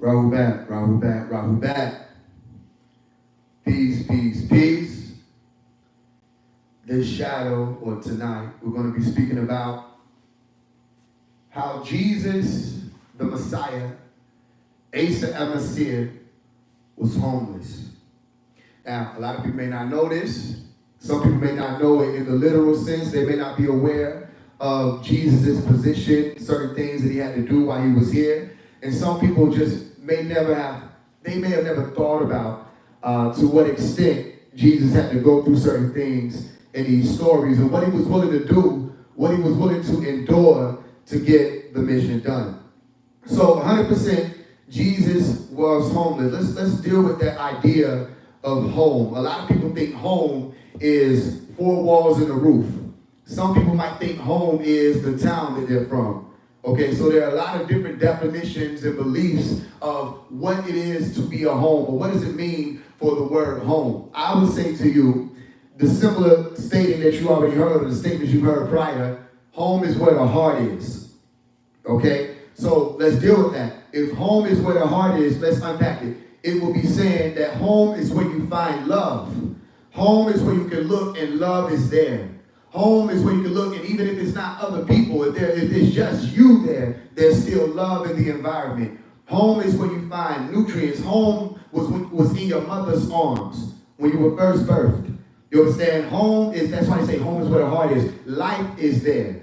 Rahubat, Rahubat, Rahubat. Peace, peace, peace. This shadow, or tonight, we're going to be speaking about how Jesus, the Messiah, Asa al-Masih, was homeless. Now, a lot of people may not know this. Some people may not know it in the literal sense. They may not be aware of Jesus' position, certain things that he had to do while he was here. And some people just may have never thought about to what extent Jesus had to go through certain things in these stories and what he was willing to do, what he was willing to endure to get the mission done. So 100% Jesus was homeless. Let's deal with that idea of home. A lot of people think home is four walls and a roof. Some people might think home is the town that they're from. Okay, so there are a lot of different definitions and beliefs of what it is to be a home, or what does it mean for the word home. I would say to you, the similar stating that you already heard, or the statements you heard prior, home is where the heart is. Okay, so let's deal with that. If home is where the heart is, let's unpack it. It will be saying that home is where you find love. Home is where you can look and love is there. Home is where you can look, and even if it's not other people, if it's just you there, there's still love in the environment. Home is where you find nutrients. Home was in your mother's arms when you were first birthed. You understand? That's why I say home is where the heart is. Life is there.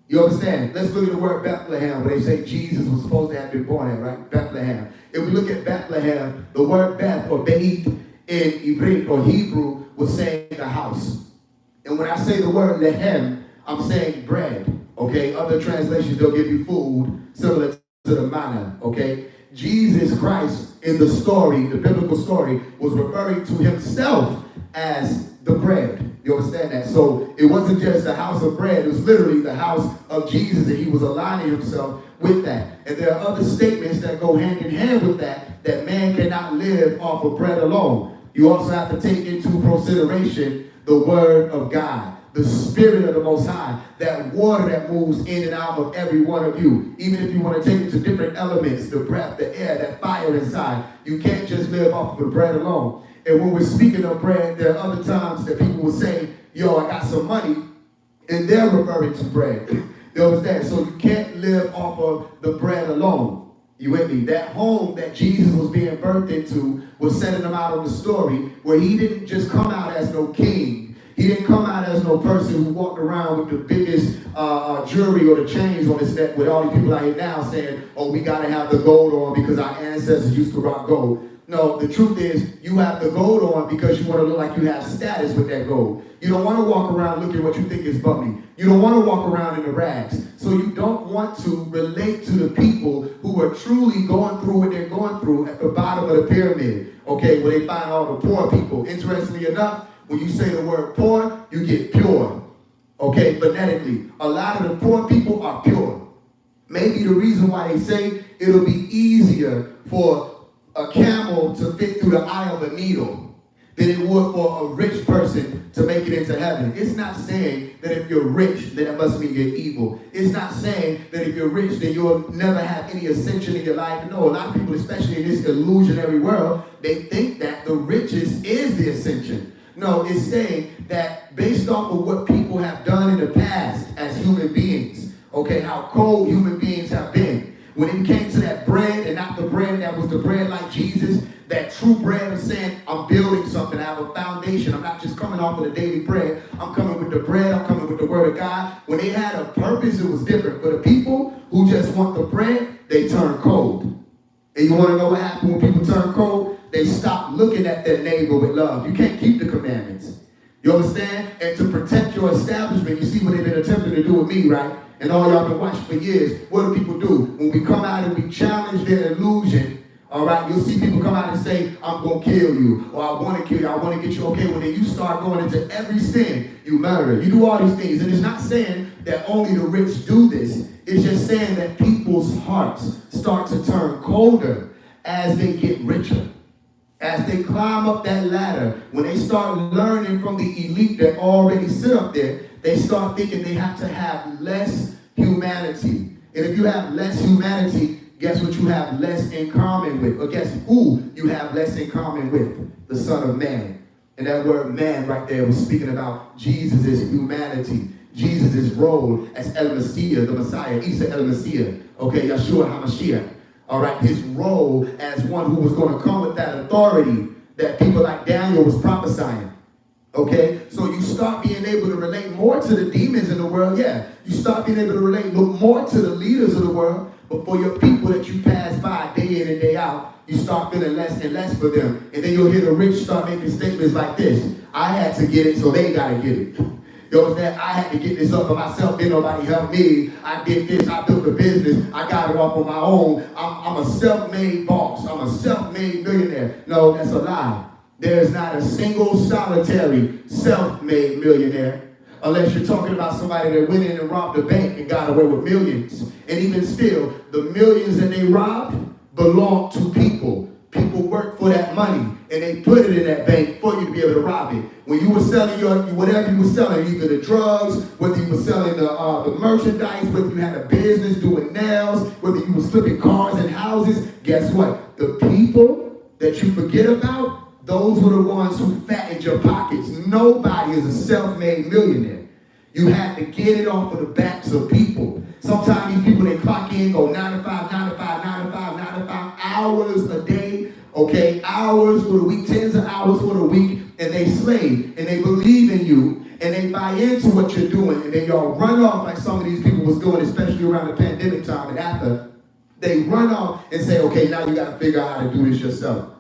You understand? Let's look at the word Bethlehem, where they say Jesus was supposed to have been born at, right? Bethlehem. If we look at Bethlehem, the word Beth or Beit in Hebrew or Hebrew was saying the house. And when I say the word lehem, I'm saying bread, okay? Other translations, they'll give you food similar to the manna, okay? Jesus Christ in the story, the biblical story, was referring to himself as the bread. You understand that? So it wasn't just the house of bread. It was literally the house of Jesus, and he was aligning himself with that. And there are other statements that go hand in hand with that man cannot live off of bread alone. You also have to take into consideration the word of God, the spirit of the Most High, that water that moves in and out of every one of you. Even if you want to take it to different elements, the breath, the air, that fire inside, you can't just live off of the bread alone. And when we're speaking of bread, there are other times that people will say, yo, I got some money, and they're referring to bread. You understand? So you can't live off of the bread alone. You with me? That home that Jesus was being birthed into was sending him out on the story where he didn't just come out as no king. He didn't come out as no person who walked around with the biggest jewelry or the chains on his neck with all these people out here now saying, oh, we got to have the gold on because our ancestors used to rock gold. No, the truth is you have the gold on because you want to look like you have status with that gold. You don't want to walk around looking what you think is bumpy. You don't want to walk around in the rags. So you don't want to relate to the people who are truly going through what they're going through at the bottom of the pyramid, okay, where they find all the poor people. Interestingly enough, when you say the word poor, you get pure, okay, phonetically. A lot of the poor people are pure. Maybe the reason why they say it'll be easier for a camel to fit through the eye of a needle than it would for a rich person to make it into heaven. It's not saying that if you're rich, then it must mean you're evil. It's not saying that if you're rich, then you'll never have any ascension in your life. No, a lot of people, especially in this illusionary world, they think that the richest is the ascension. No, it's saying that based off of what people have done in the past as human beings, okay, how cold human beings have been, when it came to that bread and not the bread that was the bread like Jesus, that true bread of saying, I'm building something, I have a foundation. I'm not just coming off of the daily bread. I'm coming with the bread. I'm coming with the word of God. When they had a purpose, it was different. For the people who just want the bread, they turn cold. And you want to know what happened when people turn cold? They stop looking at their neighbor with love. You can't keep the commandments. You understand? And to protect your establishment, you see what they've been attempting to do with me, right? And all y'all been watching for years. What do people do? When we come out and we challenge their illusion, all right, you'll see people come out and say, I'm going to kill you, or I want to kill you, I want to get you okay. Well, then you start going into every sin. You murder, you do all these things. And it's not saying that only the rich do this. It's just saying that people's hearts start to turn colder as they get richer. As they climb up that ladder, when they start learning from the elite that already sit up there, they start thinking they have to have less humanity. And if you have less humanity, Guess what you have less in common with? Or guess who you have less in common with? The Son of Man. And that word man right there was speaking about Jesus' humanity. Jesus' role as El Messiah, the Messiah, Isa El Messiah, okay, Yeshua HaMashiach. All right, his role as one who was going to come with that authority that people like Daniel was prophesying. Okay, so you start being able to relate more to the demons in the world. Yeah, you start being able to relate more to the leaders of the world. But for your people that you pass by day in and day out, you start feeling less and less for them. And then you'll hear the rich start making statements like this. I had to get it, so they got to get it. You understand? I had to get this up for myself. Didn't nobody help me. I did this. I built a business. I got it off on my own. I'm a self-made boss. I'm a self-made millionaire. No, that's a lie. There's not a single solitary self-made millionaire. Unless you're talking about somebody that went in and robbed a bank and got away with millions. And even still, the millions that they robbed belong to people. People work for that money, and they put it in that bank for you to be able to rob it. When you were selling whatever you were selling, either the drugs, whether you were selling the merchandise, whether you had a business doing nails, whether you were flipping cars and houses, guess what? The people that you forget about, those were the ones who fattened your pockets. Nobody is a self-made millionaire. You had to get it off of the backs of people. Sometimes these people, they clock in, go 9 to 5, 9 to 5, 9 to 5, 9 to 5, hours a day, okay? Hours for the week, tens of hours for the week, and they slave, and they believe in you, and they buy into what you're doing, and then y'all run off like some of these people was doing, especially around the pandemic time and after. They run off and say, okay, now you got to figure out how to do this yourself.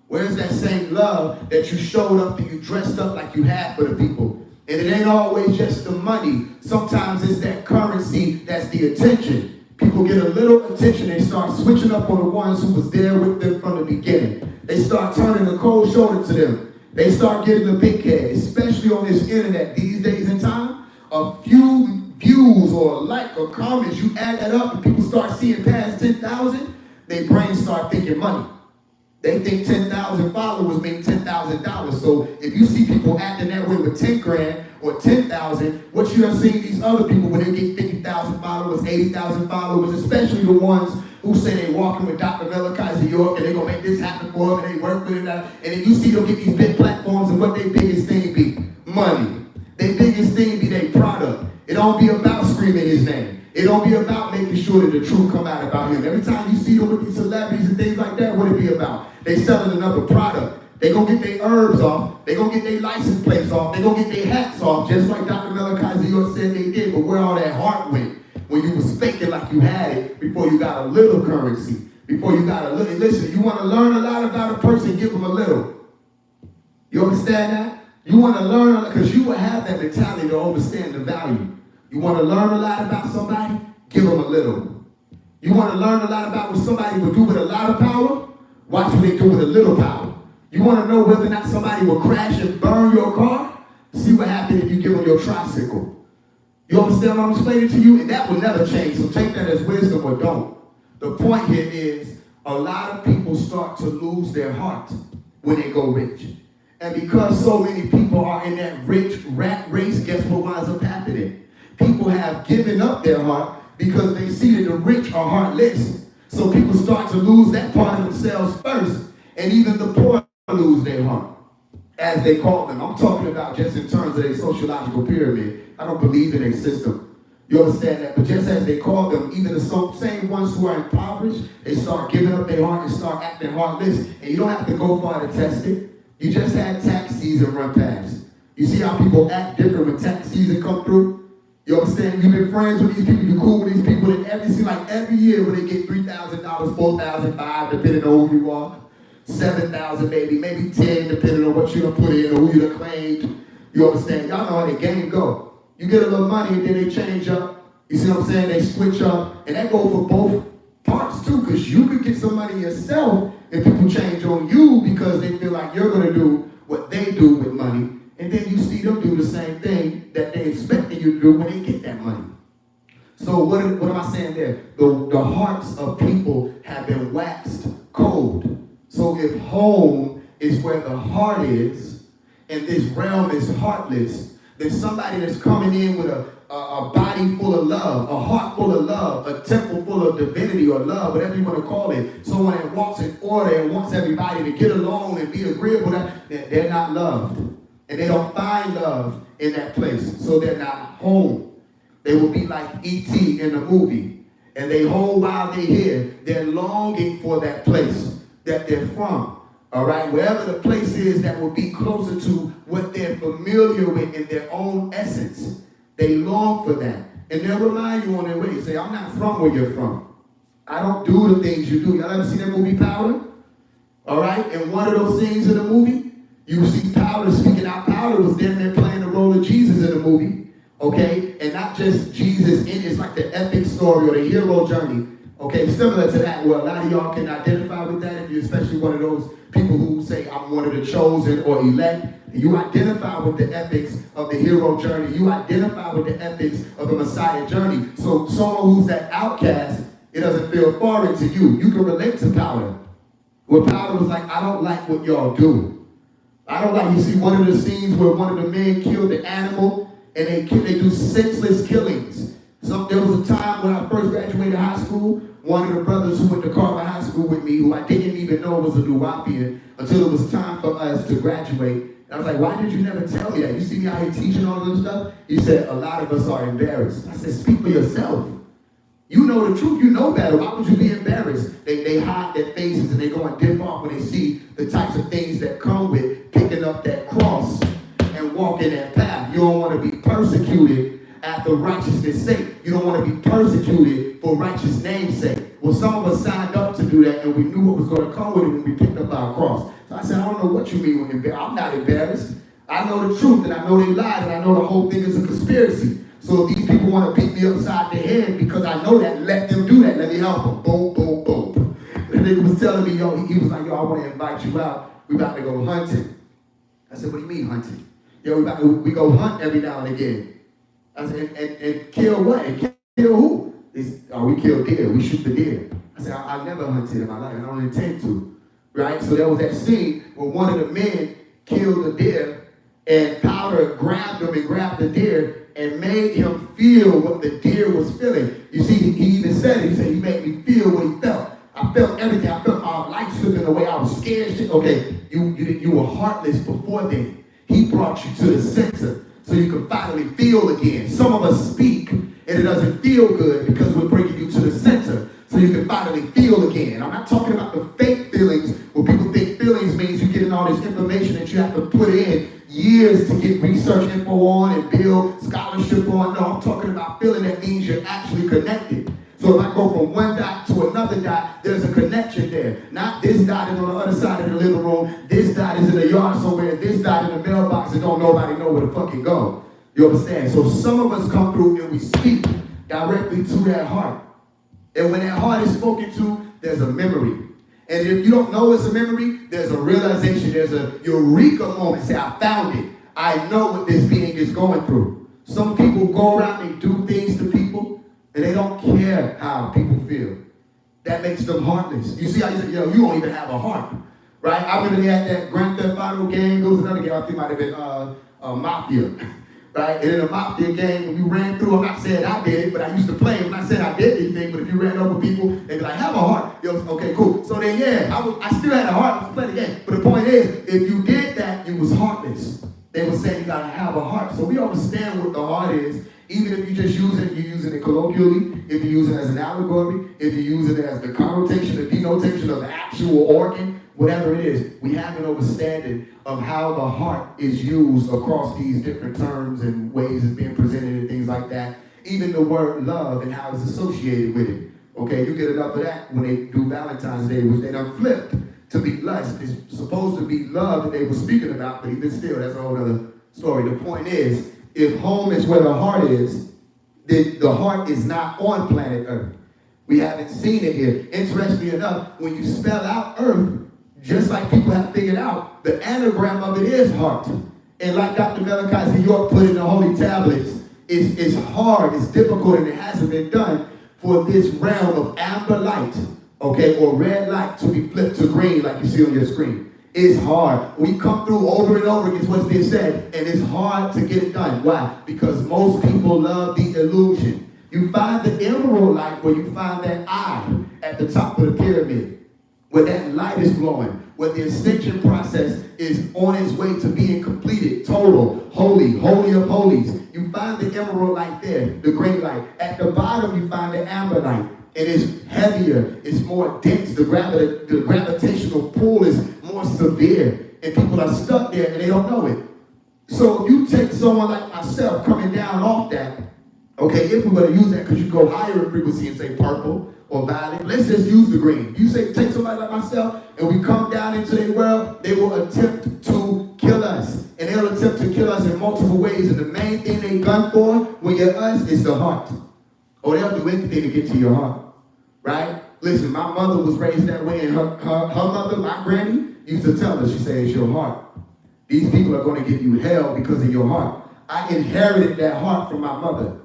Where's that same love that you showed up and you dressed up like you had for the people? And it ain't always just the money. Sometimes it's that currency that's the attention. People get a little attention, they start switching up on the ones who was there with them from the beginning. They start turning a cold shoulder to them. They start getting a big head, especially on this internet these days in time. A few views or a like or comments, you add that up and people start seeing past 10,000, their brains start thinking money. They think 10,000 followers mean $10,000. So if you see people acting that way with 10 grand or 10,000, what you are seeing these other people when they get 50,000 followers, 80,000 followers, especially the ones who say they walking with Dr. Malachi York and they're going to make this happen for them and they work with it. And then you see them get these big platforms and what their biggest thing be? Money. Their biggest thing be their product. It don't be about screaming his name. It don't be about making sure that the truth come out about him. Every time you see them with these celebrities and things like that, what it be about? They selling another product. They gonna get their herbs off. They gonna get their license plates off. They gonna get their hats off, just like Dr. Malachi York said they did. But where all that heart went when you was faking like you had it before you got a little currency, before you got a little. Listen, you want to learn a lot about a person, give them a little. You understand that? You want to learn because you will have that mentality to understand the value. You want to learn a lot about somebody? Give them a little. You want to learn a lot about what somebody will do with a lot of power? Watch what they do with a little power. You want to know whether or not somebody will crash and burn your car? See what happens if you give them your tricycle. You understand what I'm explaining to you? And that will never change, so take that as wisdom or don't. The point here is a lot of people start to lose their heart when they go rich. And because so many people are in that rich rat race, guess what winds up happening? People have given up their heart because they see that the rich are heartless. So people start to lose that part of themselves first. And even the poor lose their heart, as they call them. I'm talking about just in terms of a sociological pyramid. I don't believe in a system. You understand that? But just as they call them, even the same ones who are impoverished, they start giving up their heart and start acting heartless. And you don't have to go far to test it. You just had tax season run past. You see how people act different when tax season come through? You understand? You've been friends with these people, you're cool with these people, and every year when they get $3,000, $4,005, depending on who you are, $7,000 maybe 10, depending on what you done put in or who you done claimed. You understand? Y'all know how the game go. You get a little money and then they change up. You see what I'm saying? They switch up, and that goes for both parts too, because you could get some money yourself if people change on you because they feel like you're going to do what they do with money. And then you see them do the same thing that they expected you to do when they get that money. So what am I saying there? The hearts of people have been waxed cold. So if home is where the heart is, and this realm is heartless, There's somebody that's coming in with a body full of love, a heart full of love, a temple full of divinity or love, whatever you want to call it. Someone that walks in order and wants everybody to get along and be agreeable. They're not loved. And they don't find love in that place. So they're not home. They will be like E.T. in the movie. And they hold while they're here. They're longing for that place that they're from. All right, wherever the place is that will be closer to what they're familiar with in their own essence. They long for that. And they'll remind you on their way. Say, I'm not from where you're from. I don't do the things you do. Y'all ever seen that movie Powder? All right, and one of those things in the movie, you see Powder speaking out. Powder was down there playing the role of Jesus in the movie. Okay, and not just Jesus in it's like the epic story or the hero journey. Okay, similar to that, where a lot of y'all can identify with that if you're especially one of those people who say, I'm one of the chosen or elect. You identify with the epics of the hero journey. You identify with the epics of the Messiah journey. So someone who's that outcast, it doesn't feel foreign to you. You can relate to Powder. Where Powder was like, I don't like what y'all do. I don't like, you see one of the scenes where one of the men killed the animal and they do senseless killings. So there was a time when I first graduated high school, one of the brothers who went to Carver High School with me, who I didn't even know was a Nuwapian until it was time for us to graduate. And I was like, why did you never tell me that? You see me out here teaching all of this stuff? He said, a lot of us are embarrassed. I said, speak for yourself. You know the truth, you know better. Why would you be embarrassed? They hide their faces and they go and dip off when they see the types of things that come with picking up that cross and walking that path. You don't want to be persecuted after righteousness' sake. You don't want to be persecuted for righteous name's sake. Well, some of us signed up to do that and we knew what was going to come with it when we picked up our cross. So I said, I don't know what you mean when embarrassed. I'm not embarrassed. I know the truth and I know they lied and I know the whole thing is a conspiracy. So if these people want to beat me upside the head because I know that, let them do that. Let me help them. Boom, boom, boom. The nigga was telling me, yo, he was like, yo, I want to invite you out. We about to go hunting. I said, what do you mean hunting? Yo, we go hunt every now and again. I said, and kill what? And kill who? We kill deer. We shoot the deer. I said, I never hunted in my life. I don't intend to. Right? So there was that scene where one of the men killed the deer and Powder grabbed him and grabbed the deer and made him feel what the deer was feeling. You see, he even said it. He said, he made me feel what he felt. I felt everything. I felt my life slipping away. I was scared. Okay, you were heartless before then. He brought you to the center so you can finally feel again. Some of us speak and it doesn't feel good because we're bringing you to the center so you can finally feel again. I'm not talking about the fake feelings where people think feelings means you're getting all this information that you have to put in years to get research info on and build scholarship on. No, I'm talking about feeling that means you're actually connected. So if I go from one dot to another dot, there's a connection there. Not this dot is on the other side of the living room, this dot is in the yard somewhere, this dot in the mailbox and don't nobody know where to fucking go. You understand? So some of us come through and we speak directly to that heart. And when that heart is spoken to, there's a memory. And if you don't know it's a memory, there's a realization, there's a eureka moment. Say, I found it. I know what this being is going through. Some people go around and do things to people, and they don't care how people feel. That makes them heartless. You see how you say, yo, you don't even have a heart, right? I remember they had that Grand Theft Auto game. There was another game, I think it might have been Mafia, right? And in a Mafia game, when you ran through, I'm not saying I did it, but I used to play it. I'm not saying I did anything, but if you ran over people, they'd be like, have a heart. Yo, okay, cool. So then, yeah, I still had a heart. I was playing the game. But the point is, if you did that, you was heartless. They were saying you gotta have a heart. So we understand what the heart is. Even if you just use it, you're using it colloquially, if you use it as an allegory, if you use it as the connotation, the denotation of the actual organ, whatever it is, we have an understanding of how the heart is used across these different terms and ways it's being presented and things like that. Even the word love and how it's associated with it. Okay, you get enough of that when they do Valentine's Day, which they done flipped to be lust. It's supposed to be love that they were speaking about, but even still, that's a whole other story. The point is, if home is where the heart is, then the heart is not on planet Earth. We haven't seen it here. Interestingly enough, when you spell out Earth, just like people have figured out, the anagram of it is heart. And like Dr. Malachi York put in the Holy Tablets, it's hard, it's difficult, and it hasn't been done for this realm of amber light, okay, or red light to be flipped to green like you see on your screen. It's hard. We come through over and over against what's being said, and it's hard to get it done. Why? Because most people love the illusion. You find the emerald light where you find that eye at the top of the pyramid, where that light is glowing, where the ascension process is on its way to being completed, total, holy, holy of holies. You find the emerald light there, the green light. At the bottom, you find the amber light. It is heavier, it's more dense, the gravitational pull is more severe, and people are stuck there and they don't know it. So you take someone like myself coming down off that, okay, if we're going to use that, because you go higher in frequency and say purple or violet, let's just use the green. You say take somebody like myself and we come down into their world, they will attempt to kill us. And they'll attempt to kill us in multiple ways, and the main thing they gun for when you're us is the heart. Or they'll do anything to get to your heart, right? Listen, my mother was raised that way, and her mother, my granny, used to tell us, she said, it's your heart. These people are going to give you hell because of your heart. I inherited that heart from my mother.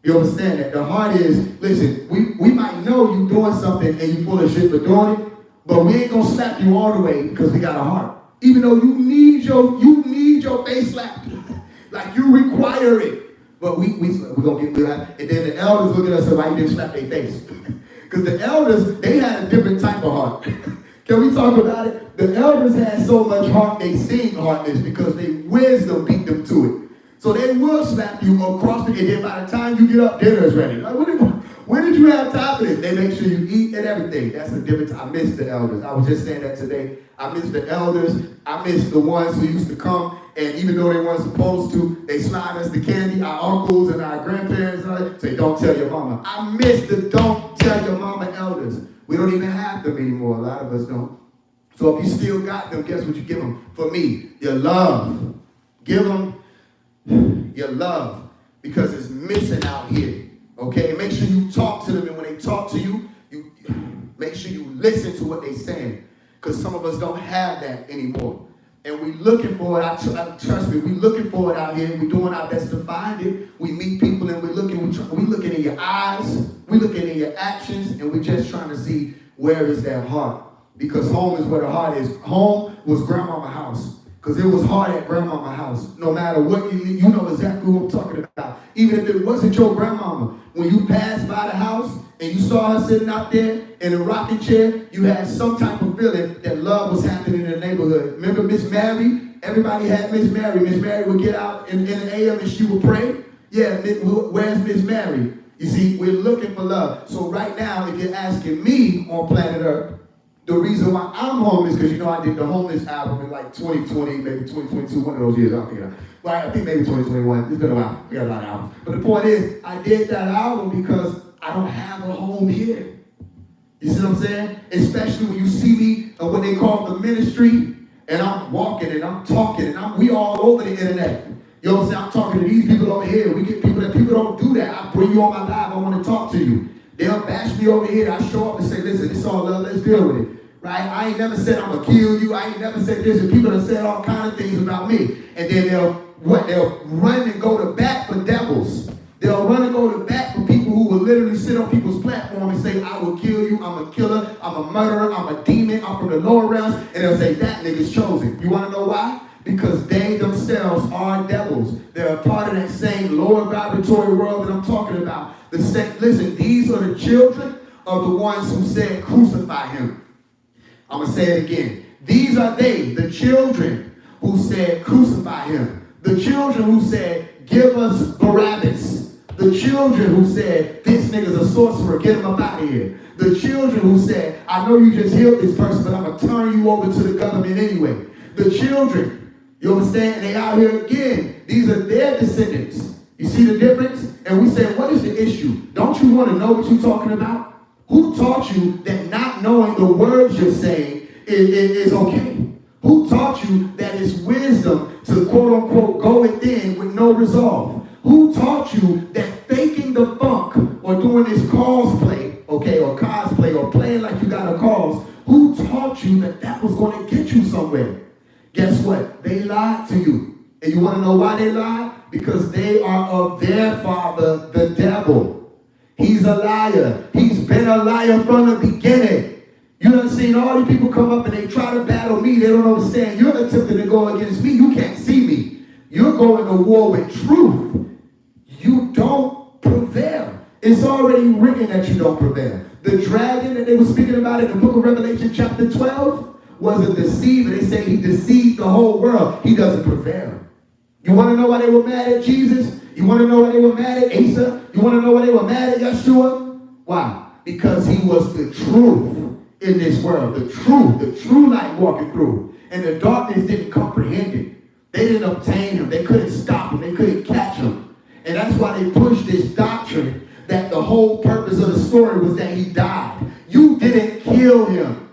You understand that? The heart is, listen, we might know you doing something and you full of shit for doing it, but we ain't going to slap you all the way because we got a heart. Even though you need your face slapped. Like you require it. But we're going to get through that. And then the elders look at us and say, why you didn't slap their face? Because the elders, they had a different type of heart. Can we talk about it? The elders had so much heart, they seemed heartless because their wisdom beat them to it. So they will slap you across the, and then by the time you get up, dinner is ready. Like, when did you have time for this? They make sure you eat and everything. That's the difference. I miss the elders. I was just saying that today. I miss the elders. I miss the ones who used to come, and even though they weren't supposed to, they slide us the candy, our uncles and our grandparents, and all that, say, don't tell your mama. I miss the don't tell your mama elders. We don't even have them anymore. A lot of us don't. So if you still got them, guess what you give them? For me, your love. Give them your love, because it's missing out here. Okay? Make sure you talk to them, and when they talk to you, you make sure you listen to what they're saying. Because some of us don't have that anymore. And we're looking for it. Trust me, we're looking for it out here. We're doing our best to find it. We meet people and we're looking in your eyes, we're looking in your actions, and we're just trying to see where is that heart. Because home is where the heart is. Home was grandmama's house. Because it was hard at grandmama's house. No matter what you know exactly who I'm talking about. Even if it wasn't your grandmama, when you passed by the house and you saw her sitting out there in a rocking chair, you had some type of feeling that love was happening in the neighborhood. Remember Miss Mary? Everybody had Miss Mary. Miss Mary would get out in the AM and she would pray. Yeah, where's Miss Mary? You see, we're looking for love. So right now, if you're asking me on planet Earth, the reason why I'm homeless, because you know I did the homeless album in like 2020, maybe 2022, one of those years, I think maybe 2021. It's been a while. We got a lot of albums. But the point is, I did that album because I don't have a home here. You see what I'm saying? Especially when you see me on what they call the ministry, and I'm walking and I'm talking, and we all over the internet. You know what I'm saying? I'm talking to these people over here. We get people don't do that. I bring you on my live. I want to talk to you. They'll bash me over here. I show up and say, listen, it's all love. Let's deal with it. Right? I ain't never said I'm going to kill you. I ain't never said this. And people have said all kinds of things about me. And then they'll run and go to bat for devils. They'll run and go to bat for people who will literally sit on people's platform and say, I will kill you. I'm a killer. I'm a murderer. I'm a demon. I'm from the lower realms. And they'll say, that nigga's chosen. You want to know why? Because they themselves are devils. They're a part of that same lower vibratory world that I'm talking about. Listen, these are the children of the ones who said, crucify him. I'm going to say it again. These are they, the children who said, crucify him. The children who said, give us Barabbas. The children who said, this nigga's a sorcerer, get him up out of here. The children who said, I know you just healed this person, but I'm going to turn you over to the government anyway. The children, you understand? They out here again. These are their descendants. You see the difference? And we say, what is the issue? Don't you want to know what you're talking about? Who taught you that not knowing the words you're saying is okay? Who taught you that it's wisdom to quote unquote go within with no resolve? Who taught you that faking the funk or doing this cosplay, okay, or cosplay or playing like you got a cause, who taught you that that was going to get you somewhere? Guess what? They lied to you. And you want to know why they lied? Because they are of their father, the devil. He's a liar. He's been a liar from the beginning. You done seen all these people come up and they try to battle me. They don't understand. You're attempting to go against me. You can't see me. You're going to war with truth. You don't prevail. It's already written that you don't prevail. The dragon that they were speaking about in the book of Revelation chapter 12 was a deceiver. They say he deceived the whole world. He doesn't prevail. You want to know why they were mad at Jesus? You want to know why they were mad at Asa? You want to know why they were mad at Yeshua? Why? Because he was the truth in this world. The true light walking through. And the darkness didn't comprehend it. They didn't obtain him. They couldn't stop him. They couldn't catch him. And that's why they pushed this doctrine that the whole purpose of the story was that he died. You didn't kill him.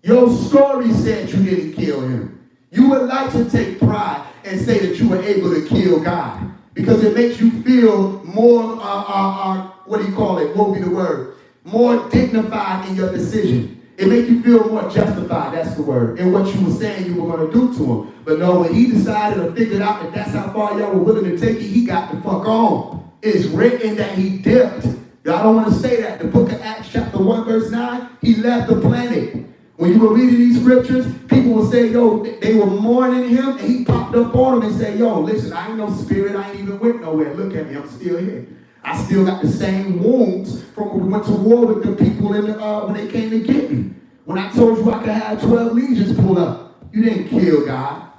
Your story said you didn't kill him. You would like to take pride and say that you were able to kill God because it makes you feel more, what do you call it? What would be the word? More dignified in your decision. It makes you feel more justified, that's the word, in what you were saying you were going to do to him. But no, when he decided or figured out that that's how far y'all were willing to take it, he got the fuck on. It's written that he dipped. Y'all don't want to say that. The book of Acts chapter 1 verse 9, he left the planet. When you were reading these scriptures, people will say, yo, they were mourning him, and he popped up on them and said, yo, listen, I ain't no spirit, I ain't even went nowhere. Look at me, I'm still here. I still got the same wounds from when we went to war with the people when they came to get me. When I told you I could have 12 legions pull up, you didn't kill God.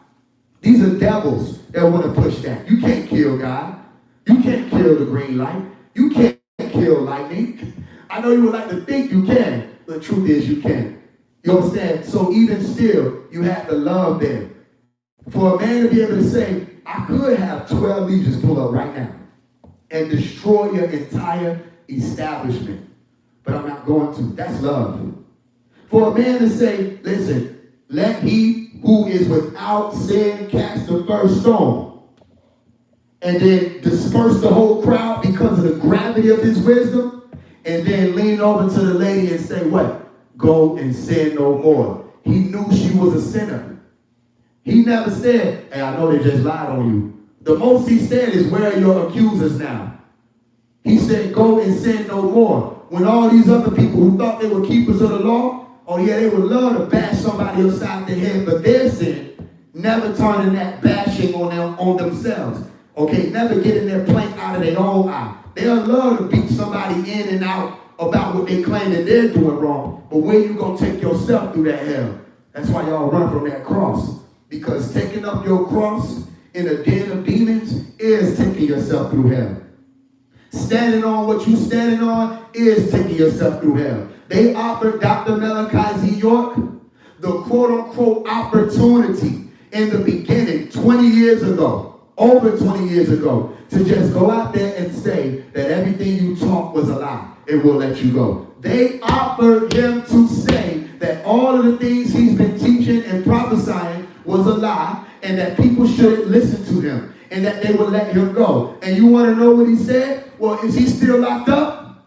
These are devils that want to push that. You can't kill God. You can't kill the green light. You can't kill lightning. I know you would like to think you can, but the truth is you can't. You understand? So even still, you have the love there. For a man to be able to say, I could have 12 legions pull up right now and destroy your entire establishment, but I'm not going to. That's love. For a man to say, listen, let he who is without sin cast the first stone, and then disperse the whole crowd because of the gravity of his wisdom, and then lean over to the lady and say, what? Go and sin no more. He knew she was a sinner. He never said, hey, I know they just lied on you. The most he said is, where are your accusers now? He said, go and sin no more. When all these other people who thought they were keepers of the law, oh yeah, they would love to bash somebody upside the head, but their sin never turning that bashing on themselves. Okay, never getting their plank out of their own eye. They'll love to beat somebody in and out about what they claim that they're doing wrong. But where you gonna take yourself through that hell? That's why y'all run from that cross. Because taking up your cross in a den of demons is taking yourself through hell. Standing on what you're standing on is taking yourself through hell. They offered Dr. Malachi Z. York the quote-unquote opportunity in the beginning 20 years ago, over 20 years ago, to just go out there and say that everything you taught was a lie. It will let you go. They offered him to say that all of the things he's been teaching and prophesying was a lie, and that people shouldn't listen to him, and that they would let him go. And you want to know what he said? Well, is he still locked up?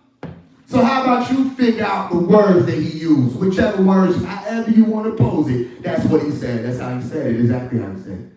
So how about you figure out the words that he used? Whichever words, however you want to pose it, that's what he said. That's how he said it, exactly how he said it.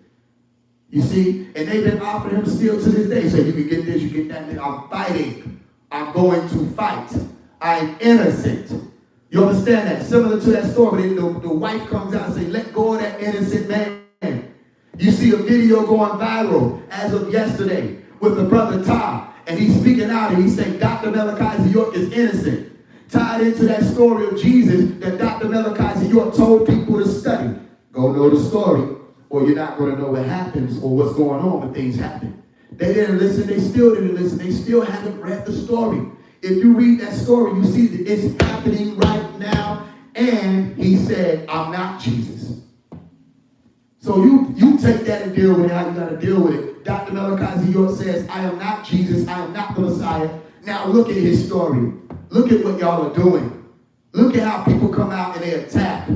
You see? And they've been offering him still to this day. So you can get this, you get that. I'm fighting. I'm going to fight. I'm innocent. You understand that? Similar to that story, the wife comes out and says, let go of that innocent man. You see a video going viral as of yesterday with the brother Todd. And he's speaking out and he's saying Dr. Malachi Z. York is innocent. Tied into that story of Jesus that Dr. Malachi Z. York told people to study. Go know the story or you're not going to know what happens or what's going on when things happen. They didn't listen. They still didn't listen. They still haven't read the story. If you read that story, you see that it's happening right now. And he said, I'm not Jesus. So you take that and deal with it how you got to deal with it. Dr. Malachi Z. York says, I am not Jesus. I am not the Messiah. Now look at his story. Look at what y'all are doing. Look at how people come out and they attack.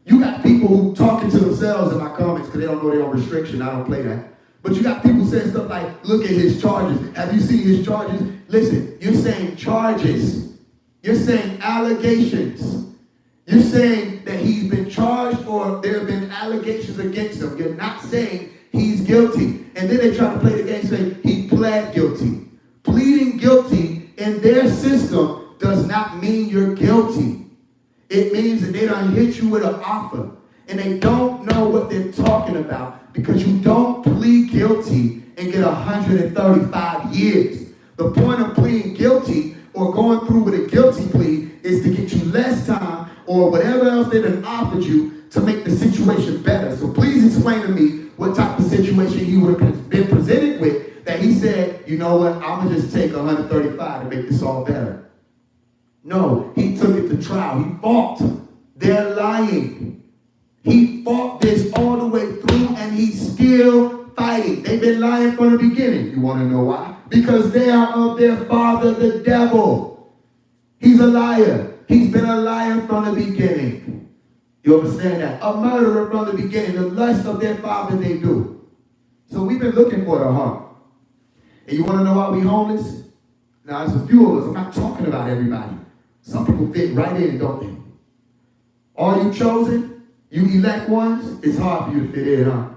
You got people who talking to themselves in my comments because they don't know their own restriction. I don't play that. But you got people saying stuff like, look at his charges. Have you seen his charges? Listen, you're saying charges. You're saying allegations. You're saying that he's been charged or there have been allegations against him. You're not saying he's guilty. And then they try to play the game saying he pled guilty. Pleading guilty in their system does not mean you're guilty. It means that they done hit you with an offer and they don't know what they're talking about because you don't plead guilty and get 135 years. The point of pleading guilty or going through with a guilty plea is to get you less time or whatever else they done offered you to make the situation better. So please explain to me what type of situation he would have been presented with that he said, you know what, I'm going to just take 135 to make this all better. No, he took it to trial. He fought. They're lying. He fought this all the way through and he's still fighting. They've been lying from the beginning. You want to know why? Because they are of their father, the devil. He's a liar. He's been a liar from the beginning. You understand that? A murderer from the beginning. The lust of their father they do. So we've been looking for the heart. And you want to know why we homeless? Now, there's a few of us. I'm not talking about everybody. Some people fit right in, don't they? Are you chosen? You elect ones? It's hard for you to fit in, huh?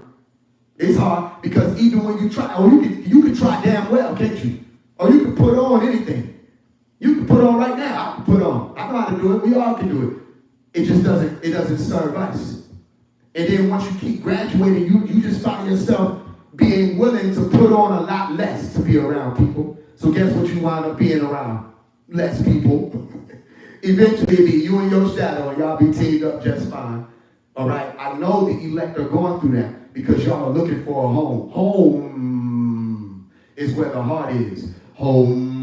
It's hard because even when you try, or you can try damn well, can't you? Or you can put on anything. You can put on right now. I can put on. I know how to do it. We all can do it. It just doesn't serve us. And then once you keep graduating, you just find yourself being willing to put on a lot less to be around people. So guess what you wind up being around? Less people. Eventually it'll be you and your shadow and y'all be teamed up just fine. All right? I know the elect are going through that because y'all are looking for a home. Home is where the heart is. Home.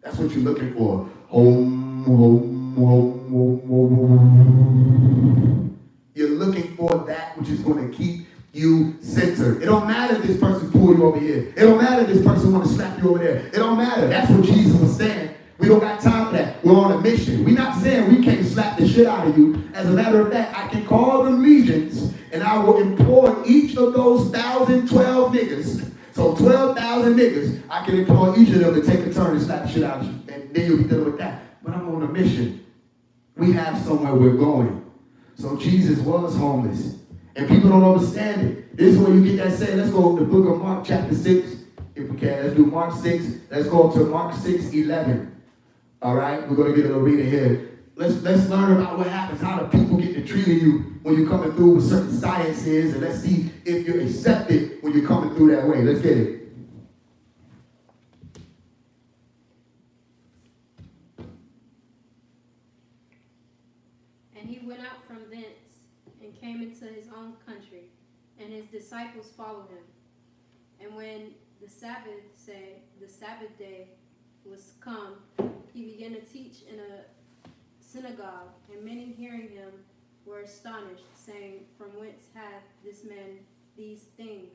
That's what you're looking for. Home, home, home, home, home. You're looking for that which is going to keep you centered. It don't matter if this person pull you over here. It don't matter if this person want to slap you over there. It don't matter. That's what Jesus was saying. We don't got time for that. We're on a mission. We're not saying we can't slap the shit out of you. As a matter of fact, I can call them legions and I will employ each of those 1,012 niggas. So 12,000 niggas, I can employ each of them to take a turn and slap the shit out of you. And then you'll be dealing with that. But I'm on a mission. We have somewhere we're going. So Jesus was homeless. And people don't understand it. This is where you get that saying. Let's go to the book of Mark chapter 6. If we can, let's do Mark 6. Let's go to Mark 6:11. All right? We're going to get a little reading here. Let's learn about what happens, how the people get to treating you when you're coming through with certain sciences, and let's see if you're accepted when you're coming through that way. Let's get it. And he went out from thence and came into his own country, and his disciples followed him. And when the Sabbath day was come, he began to teach in a synagogue, and many hearing him were astonished, saying, From whence hath this man these things?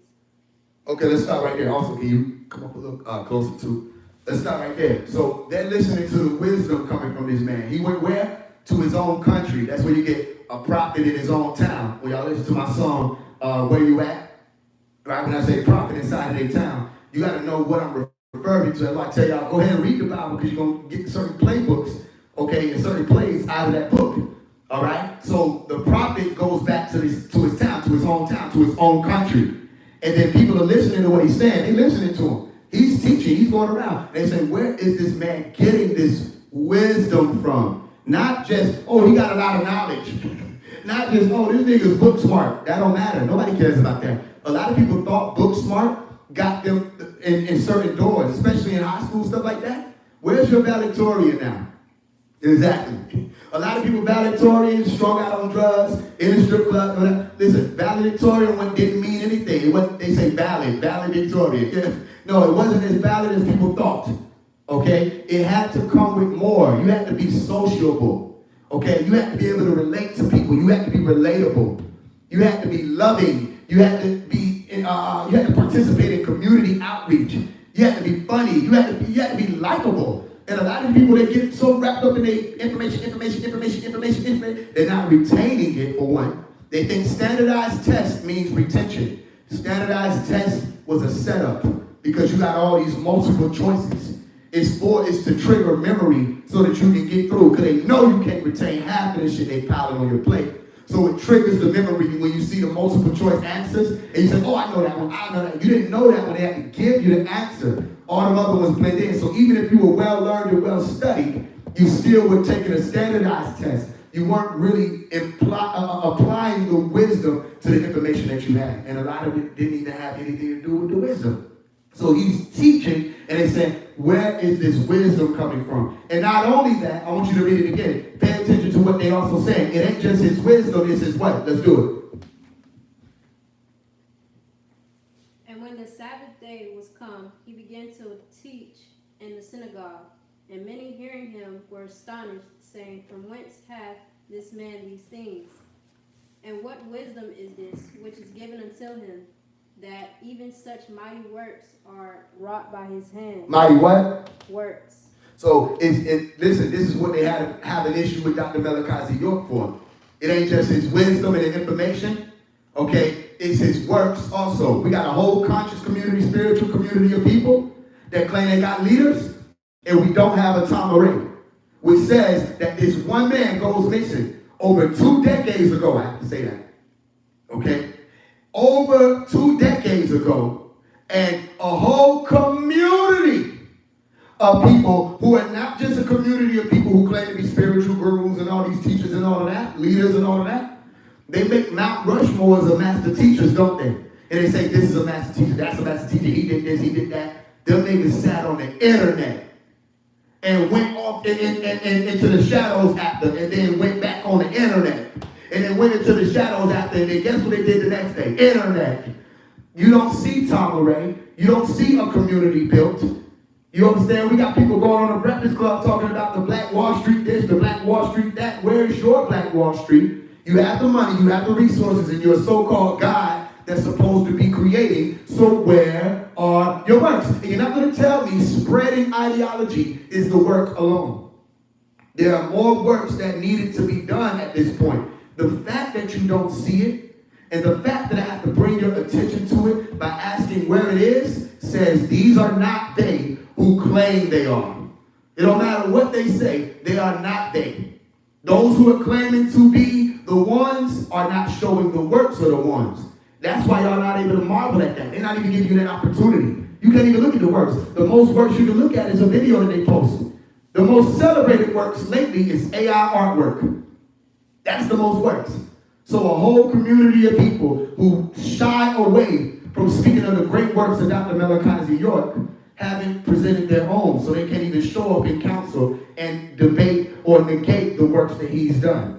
Okay, let's start right there. Also, can you come up a little closer to? Let's start right there. So they're listening to the wisdom coming from this man. He went where? To his own country. That's where you get a prophet in his own town. When y'all listen to my song, Where You At? Right, when I say prophet inside of their town, you got to know what I'm referring to. That's why I tell y'all, go ahead and read the Bible because you're going to get certain playbooks, okay, and certain plays out of that book. All right? So the prophet goes back to his town, to his hometown, to his own country. And then people are listening to what he's saying. They're listening to him. He's teaching. He's going around. They say, where is this man getting this wisdom from? Not just, oh, he got a lot of knowledge. Not just, oh, this nigga's book smart. That don't matter. Nobody cares about that. A lot of people thought book smart got them in certain doors, especially in high school, stuff like that. Where's your valedictorian now? Exactly. A lot of people valedictorian, strung out on drugs, in a strip club. Listen, valedictorian one didn't mean anything. It wasn't, they say valedictorian. Yeah. No, it wasn't as valid as people thought. Okay? It had to come with more. You had to be sociable. Okay? You had to be able to relate to people. You had to be relatable. You had to be loving. You had to be. You had to participate in community outreach. You had to be funny. You had to be likable. And a lot of people, they get so wrapped up in their information, they're not retaining it, for one. They think standardized test means retention. Standardized test was a setup because you got all these multiple choices. It's to trigger memory so that you can get through, because they know you can't retain half of the shit they piling on your plate. So it triggers the memory when you see the multiple choice answers, and you say, oh, I know that one, I know that. You didn't know that when they had to give you the answer. All the other ones blend in. So even if you were well-learned and well-studied, you still were taking a standardized test. You weren't really applying the wisdom to the information that you had. And a lot of it didn't even have anything to do with the wisdom. So he's teaching, and they say, where is this wisdom coming from? And not only that, I want you to read it again. Pay attention to what they also say. It ain't just his wisdom, it's his what? Let's do it. And when the Sabbath day was come, he began to teach in the synagogue. And many hearing him were astonished, saying, from whence hath this man these things? And what wisdom is this which is given unto him, that even such mighty works are wrought by his hand? Mighty what? Works. So, listen, this is what they have an issue with Dr. Malachi York for. It ain't just his wisdom and his information, okay? It's his works also. We got a whole conscious community, spiritual community of people that claim they got leaders, and we don't have a Tom Array, which says that this one man goes missing over 2 decades ago. I have to say that, okay? Over 2 decades ago, and a whole community of people who are not just a community of people who claim to be spiritual gurus and all these teachers and all of that, leaders and all of that. They make Mount Rushmore as a master teachers, don't they? And they say, this is a master teacher, that's a master teacher, he did this, he did that. Them niggas sat on the internet and went off into the shadows after, and then went back on the internet. And then went into the shadows after, and then guess what they did the next day? Internet. You don't see Tom Array. You don't see a community built. You understand? We got people going on the Breakfast Club talking about the Black Wall Street this, the Black Wall Street that. Where is your Black Wall Street? You have the money, you have the resources, and you're a so-called God that's supposed to be creating. So where are your works? And you're not going to tell me spreading ideology is the work alone. There are more works that needed to be done at this point. The fact that you don't see it, and the fact that I have to bring your attention to it by asking where it is, says these are not they who claim they are. It don't matter what they say, they are not they. Those who are claiming to be the ones are not showing the works of the ones. That's why y'all not able to marvel at that. They're not even giving you that opportunity. You can't even look at the works. The most works you can look at is a video that they post. The most celebrated works lately is AI artwork. That's the most works. So a whole community of people who shy away from speaking of the great works of Dr. Malachi York haven't presented their own, so they can't even show up in council and debate or negate the works that he's done.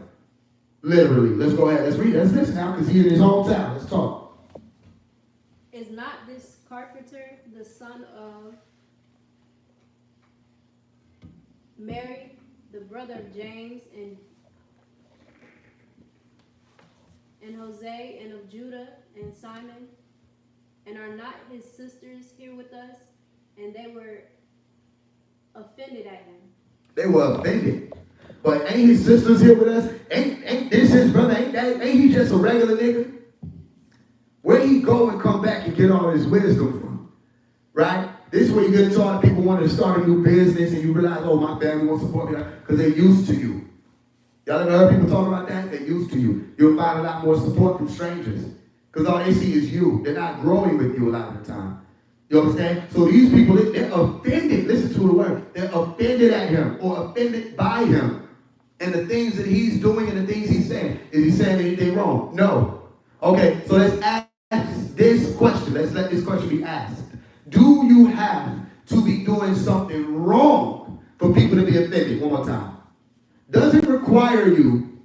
Literally. Let's go ahead. Let's read it. Let's listen now, because he's in his hometown. Let's talk. Is not this carpenter the son of Mary, the brother of James and Jose, and of Judah and Simon? And are not his sisters here with us? And they were offended at him. They were offended. But ain't his sisters here with us? Ain't this his brother? Ain't he just a regular nigga? Where he go and come back and get all his wisdom from? Right? This is where you get into all the people wanting to start a new business and you realize, oh, my family won't support me because they're used to you. Y'all ever heard people talk about that? They're used to you. You'll find a lot more support from strangers because all they see is you. They're not growing with you a lot of the time. You understand? So these people, they're offended. Listen to the word. They're offended at him or offended by him and the things that he's doing and the things he's saying. Is he saying anything wrong? No. Okay, so let's ask this question. Let's let this question be asked. Do you have to be doing something wrong for people to be offended? One more time. Does it require you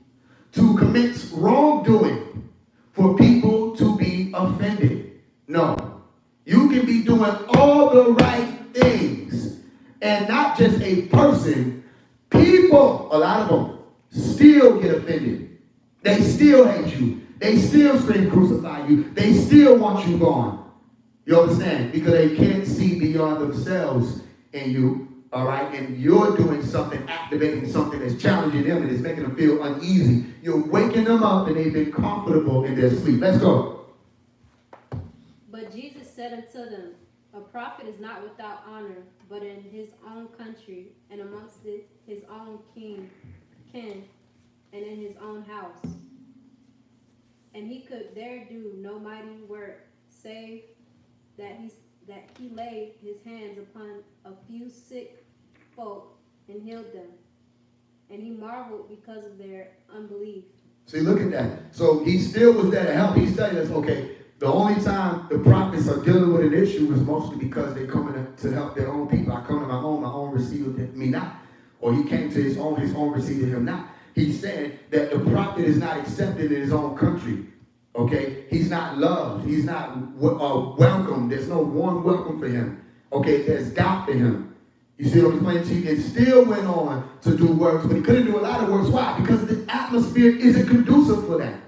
to commit wrongdoing for people to be offended? No. You can be doing all the right things and not just a person. People, a lot of them, still get offended. They still hate you. They still scream crucify you. They still want you gone. You understand? Because they can't see beyond themselves in you, all right? And you're doing something, activating something that's challenging them and it's making them feel uneasy. You're waking them up and they've been comfortable in their sleep. Let's go. But Jesus said unto them, a prophet is not without honor, but in his own country and amongst his own kin, and in his own house. And he could there do no mighty work, save that he laid his hands upon a few sick folk and healed them. And he marveled because of their unbelief. See, look at that. So he still was there to help. He's telling us, okay, the only time the prophets are dealing with an issue is mostly because they're coming to help their own people. I come to my own received me not. Or he came to his own received him not. He's saying that the prophet is not accepted in his own country. Okay? He's not loved. He's not welcome. There's no warm welcome for him. Okay? There's doubt for him. You see what I'm explaining to you? And still went on to do works, but he couldn't do a lot of works. Why? Because the atmosphere isn't conducive for that.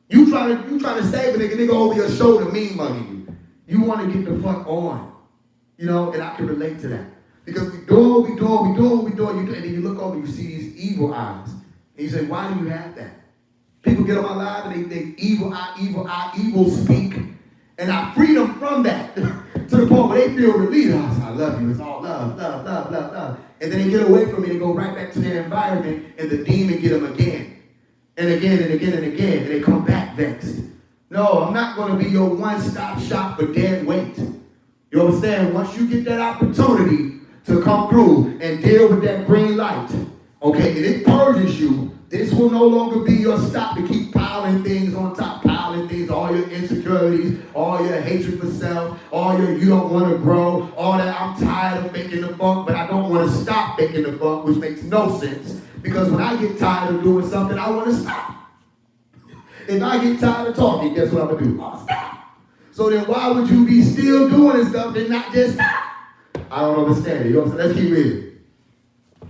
You try to save a nigga over your shoulder mean mugging you. You want to get the fuck on. You know, and I can relate to that. Because we doing, and then you look over and you see these evil eyes. And you say, why do you have that? People get on my live and they evil speak. And I free them from that to the point where they feel relieved. I love you. It's all love. And then they get away from me and go right back to their environment, and the demon get them again. And again and again and again. And they come back vexed. No, I'm not going to be your one-stop shop for dead weight. You understand? Once you get that opportunity to come through and deal with that green light, okay, and it purges you, this will no longer be your stop to keep piling things on top, all your insecurities, all your hatred for self, all your you don't want to grow, all that I'm tired of faking the funk, but I don't want to stop faking the funk, which makes no sense. Because when I get tired of doing something, I want to stop. If I get tired of talking, guess what I'm going to do? I'll stop. So then why would you be still doing this stuff and not just stop? I don't understand it. You know what I'm saying? Let's keep reading.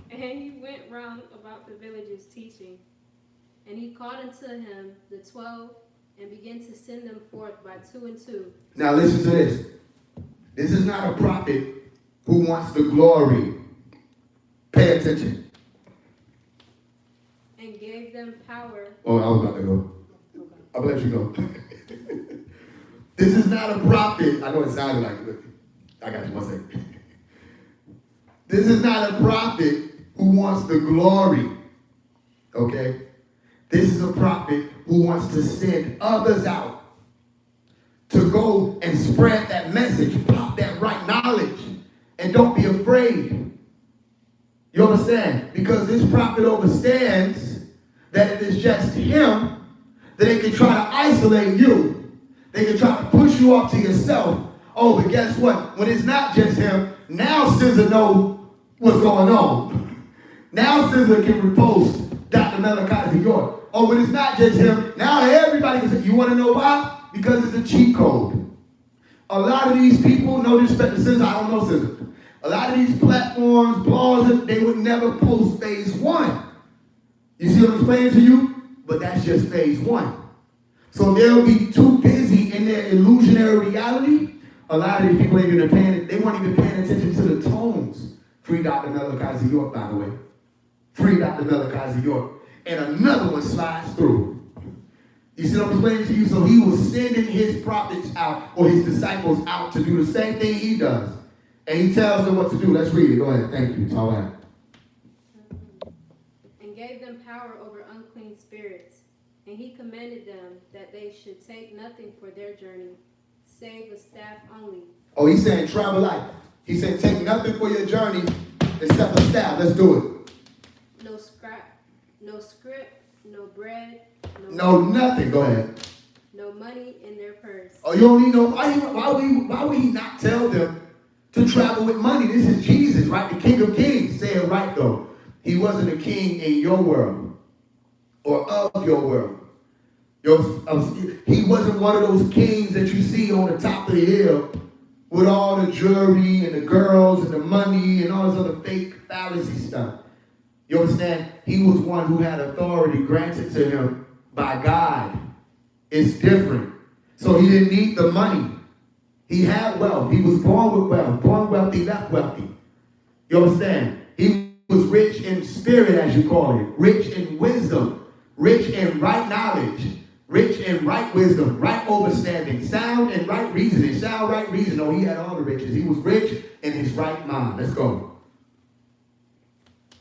And he went round about the villages teaching. And he called unto him the 12 and began to send them forth by 2 and 2. Now listen to this. This is not a prophet who wants the glory. Pay attention. And gave them power. Oh, I was about to go. Okay. I'll let you go. This is not a prophet. I know it sounded like it, but I got you 1 second. This is not a prophet who wants the glory. Okay? This is a prophet who wants to send others out to go and spread that message, pop that right knowledge, and don't be afraid. You understand? Because this prophet understands that if it's just him, then they can try to isolate you. They can try to push you off to yourself. Oh, but guess what? When it's not just him, now Caesar knows what's going on. Now Caesar can repost Dr. Malachi York. Oh, but it's not just him. Now everybody can say, you want to know why? Because it's a cheat code. A lot of these people, no disrespect to Caesar, I don't know Caesar. A lot of these platforms, blogs, they would never post phase 1. You see what I'm explaining to you? But that's just phase 1. So they'll be too busy in their illusionary reality. A lot of these people ain't even paying, they weren't even paying attention to the tones. Free Dr. Malachi York, by the way. Free Dr. Malachi York. And another one slides through. You see what I'm explaining to you? So he was sending his prophets out, or his disciples out, to do the same thing he does. And he tells them what to do. Let's read it. Go ahead. Thank you. It's all right. And gave them power over unclean spirits. And he commanded them that they should take nothing for their journey, save a staff only. Oh, he's saying travel light. He said take nothing for your journey except a staff. Let's do it. No scrap, no script, no bread, no nothing. Go ahead. No money in their purse. Oh, you don't need no. Why would he not tell them to travel with money? This is Jesus, right? The King of Kings. Say it right though. He wasn't a king in your world or of your world. He wasn't one of those kings that you see on the top of the hill with all the jewelry and the girls and the money and all this other fake fallacy stuff. You understand? He was one who had authority granted to him by God. It's different. So he didn't need the money. He had wealth. He was born with wealth. Born wealthy, left wealthy. You understand? He was rich in spirit, as you call it. Rich in wisdom. Rich in right knowledge. Rich in right wisdom. Right understanding. Sound and right reasoning. Sound, right reason. Oh, he had all the riches. He was rich in his right mind. Let's go.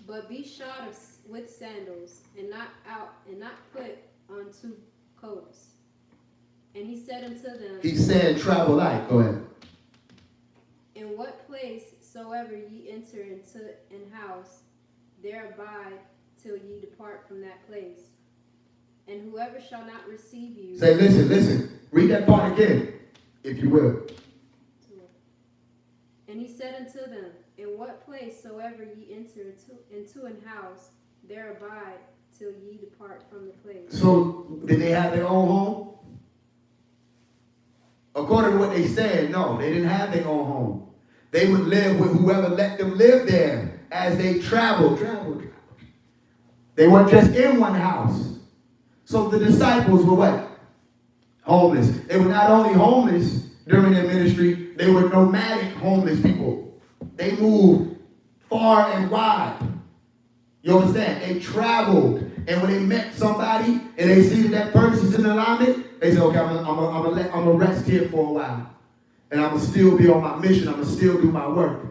But be shod with sandals, and not put on 2 coats. And he said unto them, He said, travel light. Go ahead. in what place soever ye enter into an house, there abide till ye depart from that place. And whoever shall not receive you. Say, listen. Read that part again, if you will. And he said unto them, in what place soever ye enter into an house, there abide till ye depart from the place. So, did they have their own home? According to what they said, no, they didn't have their own home. They would live with whoever let them live there as they traveled. They weren't just in one house. So the disciples were what? Homeless. They were not only homeless during their ministry, they were nomadic homeless people. They moved far and wide. You understand? They traveled. And when they met somebody and they see that person's in alignment, they say, okay, I'm gonna rest here for a while. And I'm going to still be on my mission. I'm going to still do my work.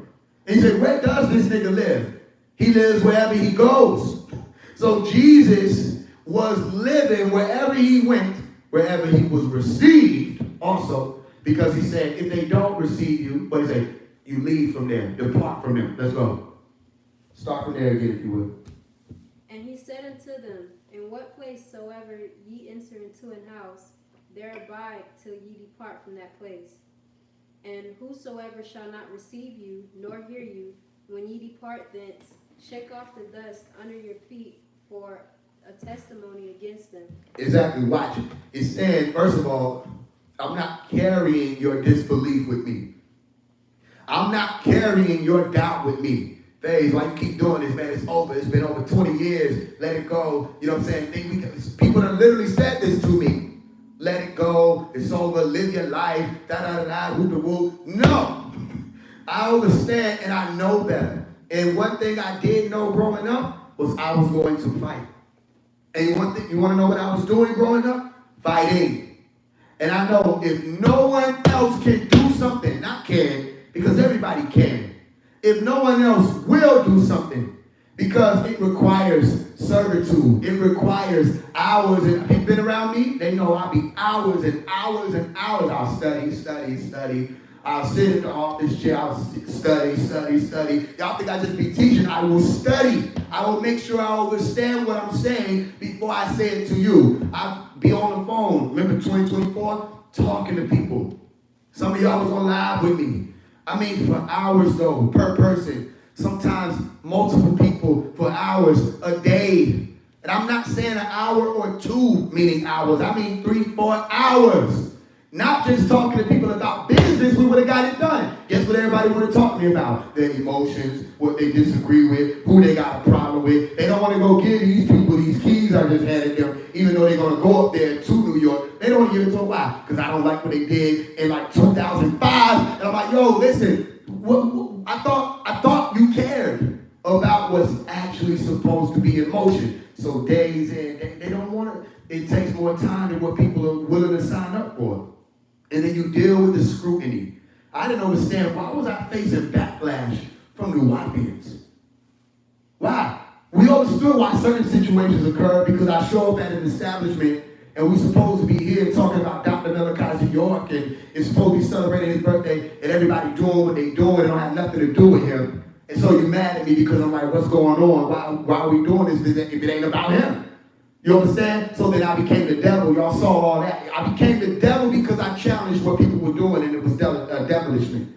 And he said, where does this nigga live? He lives wherever he goes. So Jesus was living wherever he went, wherever he was received also, because he said, if they don't receive you, what he said, you leave from there, depart from them. Let's go. Start from there again, if you will. And he said unto them, in what place soever ye enter into an house, there abide till ye depart from that place. And whosoever shall not receive you, nor hear you, when ye depart thence, shake off the dust under your feet for a testimony against them. Exactly. Watch it. It's saying, first of all, I'm not carrying your disbelief with me. I'm not carrying your doubt with me. Faze, why you keep doing this, man? It's over. It's been over 20 years. Let it go. You know what I'm saying? People have literally said this to me. Let it go. It's over. Live your life. Da-da-da-da. Whoop-de-whoop. No. I understand and I know better. And one thing I did know growing up was I was going to fight. And one thing, you want to know what I was doing growing up? Fighting. And I know if no one else can do something, not can, because everybody can. If no one else will do something, because it requires servitude. It requires hours. And people been around me, they know I'll be hours and hours and hours. I'll study. I'll sit in the office chair. I'll study. Y'all think I just be teaching? I will study. I will make sure I understand what I'm saying before I say it to you. I'll be on the phone. Remember 2024? Talking to people. Some of y'all was on live with me. I mean, for hours though, per person. Sometimes multiple people for hours a day. And I'm not saying an hour or two, meaning hours. I mean 3-4 hours. Not just talking to people about business, we would have got it done. Guess what everybody want to talk to me about? Their emotions, what they disagree with, who they got a problem with. They don't want to go give these people these keys I just handed them, even though they're going to go up there to New York. They don't want to give it to them. Why? Because I don't like what they did in like 2005. And I'm like, yo, listen, I thought you cared about what's actually supposed to be in motion. So days in, they don't want to. It takes more time than what people are willing to sign up for. And then you deal with the scrutiny. I didn't understand, why was I facing backlash from the Nuwapians? Why? We understood why certain situations occurred, because I show up at an establishment and we're supposed to be here talking about Dr. Malachi York, and it's supposed to be celebrating his birthday, and everybody doing what they doing, and don't have nothing to do with him. And so you're mad at me because I'm like, what's going on? Why are we doing this if it ain't about him? You understand? So then I became the devil. Y'all saw all that. I became the devil because I challenged what people were doing, and it was devilishment.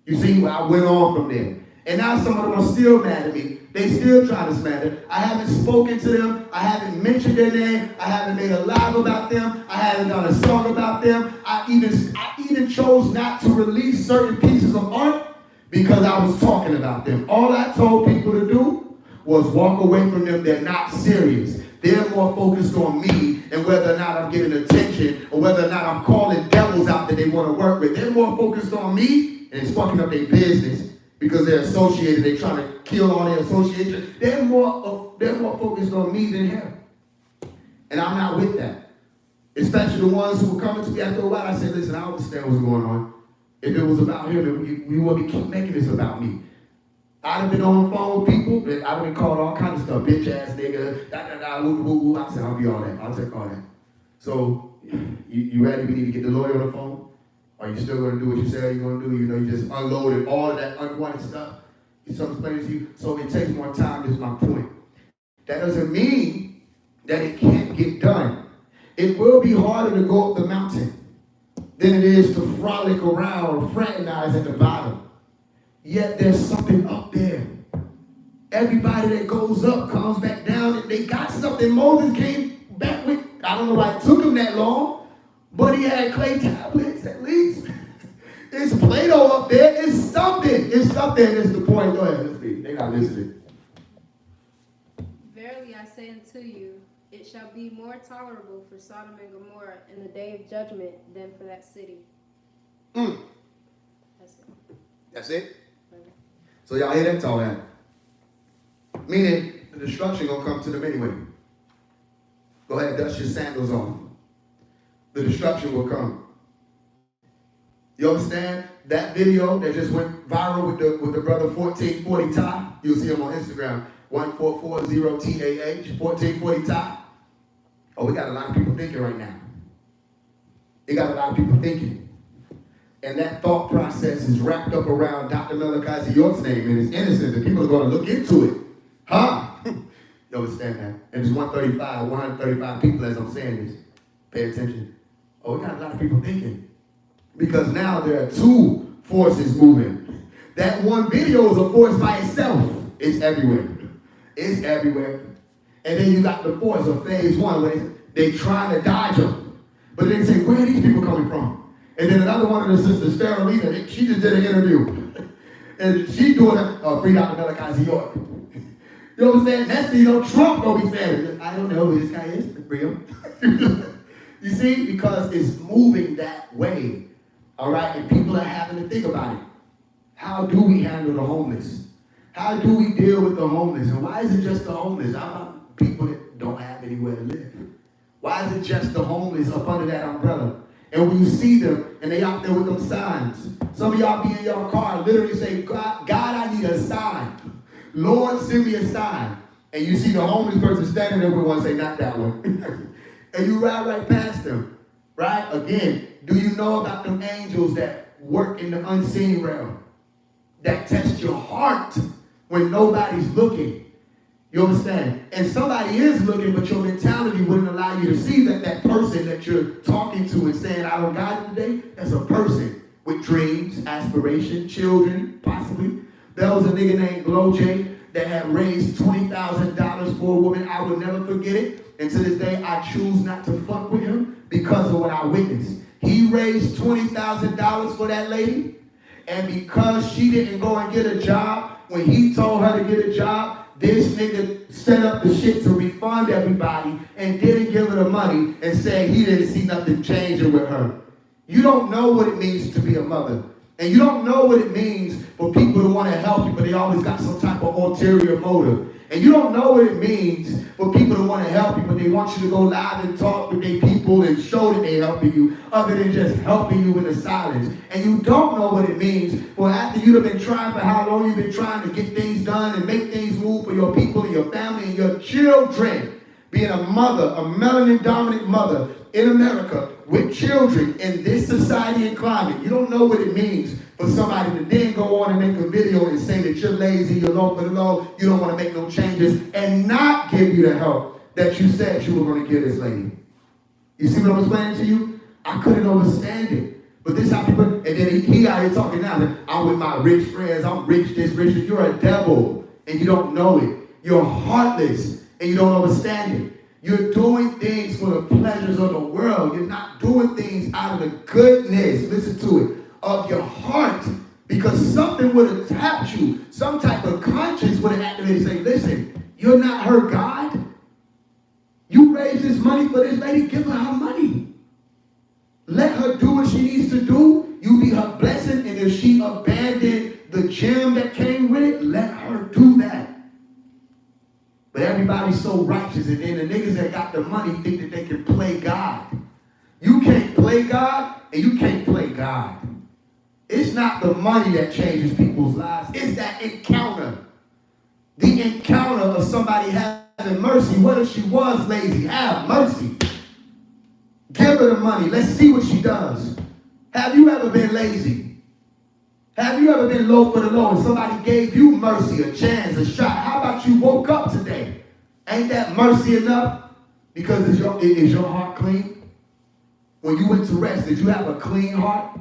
You see, I went on from there. And now some of them are still mad at me. They still trying to slander. I haven't spoken to them. I haven't mentioned their name. I haven't made a live about them. I haven't done a song about them. I even chose not to release certain pieces of art because I was talking about them. All I told people to do was walk away from them. They're not serious. They're more focused on me and whether or not I'm getting attention or whether or not I'm calling devils out that they want to work with. They're more focused on me, and it's fucking up their business because they're associated. They're trying to kill all their associations. They're more focused on me than him. And I'm not with that. Especially the ones who were coming to me after a while. I said, listen, I understand what's going on. If it was about him, we wouldn't keep making this about me. I'd have been on the phone with people, and I'd have been called all kinds of stuff, bitch ass nigga, da da da, woo woo woo. I said, I'll be all that. I'll take all that. So You ready? We need to get the lawyer on the phone. Are you still going to do what you said you're going to do? You know, you just unloaded all of that unwanted stuff. So I'm explaining to you. So it takes more time, is my point. That doesn't mean that it can't get done. It will be harder to go up the mountain than it is to frolic around or fraternize at the bottom. Yet there's something up there. Everybody that goes up comes back down, and they got something Moses came back with. I don't know why it took him that long, but he had clay tablets at least. It's Play-Doh up there. It's something. It's something. It's the point. Go ahead. Let's see. They're not listening. Verily I say unto you, it shall be more tolerable for Sodom and Gomorrah in the day of judgment than for that city. Mm. That's it. That's it? So y'all hear that talk that? Meaning the destruction gonna come to them anyway. Go ahead, dust your sandals off. The destruction will come. You understand? That video that just went viral with the brother 1440 Ty. You'll see him on Instagram. 1440TAH, 1440 Ty. Oh, we got a lot of people thinking right now. We got a lot of people thinking. And that thought process is wrapped up around Dr. Malachi York's name and his innocence, and people are going to look into it. Huh? You understand that? And it's 135 people as I'm saying this. Pay attention. Oh, we got a lot of people thinking. Because now there are two forces moving. That one video is a force by itself. It's everywhere. It's everywhere. And then you got the force of phase one, where they trying to dodge them. But they say, where are these people coming from? And then another one of the sisters, Farrah, she just did an interview. And she doing free Dr. Malachi York. You know what I'm saying? Next thing you know, Trump gonna be saying, I don't know who this guy is, free him. You see? Because it's moving that way. All right? And people are having to think about it. How do we handle the homeless? How do we deal with the homeless? And why is it just the homeless? How about people that don't have anywhere to live? Why is it just the homeless up under that umbrella? And when you see them, and they out there with them signs, some of y'all be in your car and literally say, God, I need a sign. Lord, send me a sign. And you see the homeless person standing there with one, say, not that one. And you ride right past them, right? Again, do you know about them angels that work in the unseen realm? That test your heart when nobody's looking. You understand? And somebody is looking, but your mentality wouldn't allow you to see that person that you're talking to and saying, I don't got it today, that's a person with dreams, aspirations, children, possibly. There was a nigga named Glow J that had raised $20,000 for a woman. I will never forget it. And to this day, I choose not to fuck with him because of what I witnessed. He raised $20,000 for that lady. And because she didn't go and get a job, when he told her to get a job, this nigga set up the shit to refund everybody and didn't give her the money and said he didn't see nothing changing with her. You don't know what it means to be a mother. And you don't know what it means for people to want to help you, but they always got some type of ulterior motive. And you don't know what it means for people to want to help you, but they want you to go live and talk with their people and show that they're helping you, other than just helping you in the silence. And you don't know what it means for after you've been trying for how long you've been trying to get things done and make things move for your people and your family and your children. Being a mother, a melanin-dominant mother in America with children in this society and climate, you don't know what it means for somebody to then go on and make a video and say that you're lazy, you're low for the low, you don't want to make no changes, and not give you the help that you said you were going to give this lady. You see what I'm explaining to you? I couldn't understand it. But this how people, and then he out here talking now that I'm with my rich friends, I'm rich, this, rich, you're a devil, and you don't know it. You're heartless, and you don't understand it. You're doing things for the pleasures of the world. You're not doing things out of the goodness, listen to it, of your heart. Because something would have tapped you. Some type of conscience would have activated and say, listen, you're not her God. You raise this money for this lady, give her money. Let her do what she needs to do. You be her blessing. And if she abandoned the gem that came with it, let her do that. But everybody's so righteous, and then the niggas that got the money think that they can play God. You can't play God, and you can't play God. It's not the money that changes people's lives. It's that encounter. The encounter of somebody having mercy. What if she was lazy? Have mercy. Give her the money. Let's see what she does. Have you ever been lazy? Have you ever been low for the low and somebody gave you mercy, a chance, a shot? How about you woke up today? Ain't that mercy enough? Because is your heart clean? When you went to rest, did you have a clean heart?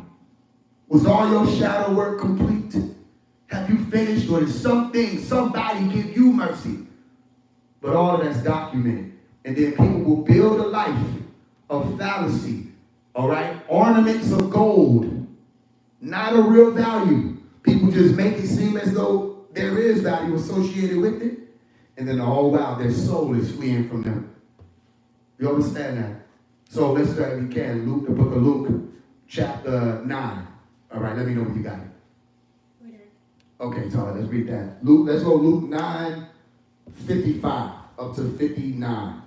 Was all your shadow work complete? Have you finished, or did somebody give you mercy? But all of that's documented. And then people will build a life of fallacy, all right? Ornaments of gold, not a real value. People just make it seem as though there is value associated with it. And then, oh wow, their soul is fleeing from them. You understand that? So let's start, if you can, Luke, the book of Luke, chapter 9. All right, let me know when you got it. Okay, so let's read that. Let's go Luke 9, 55 up to 59.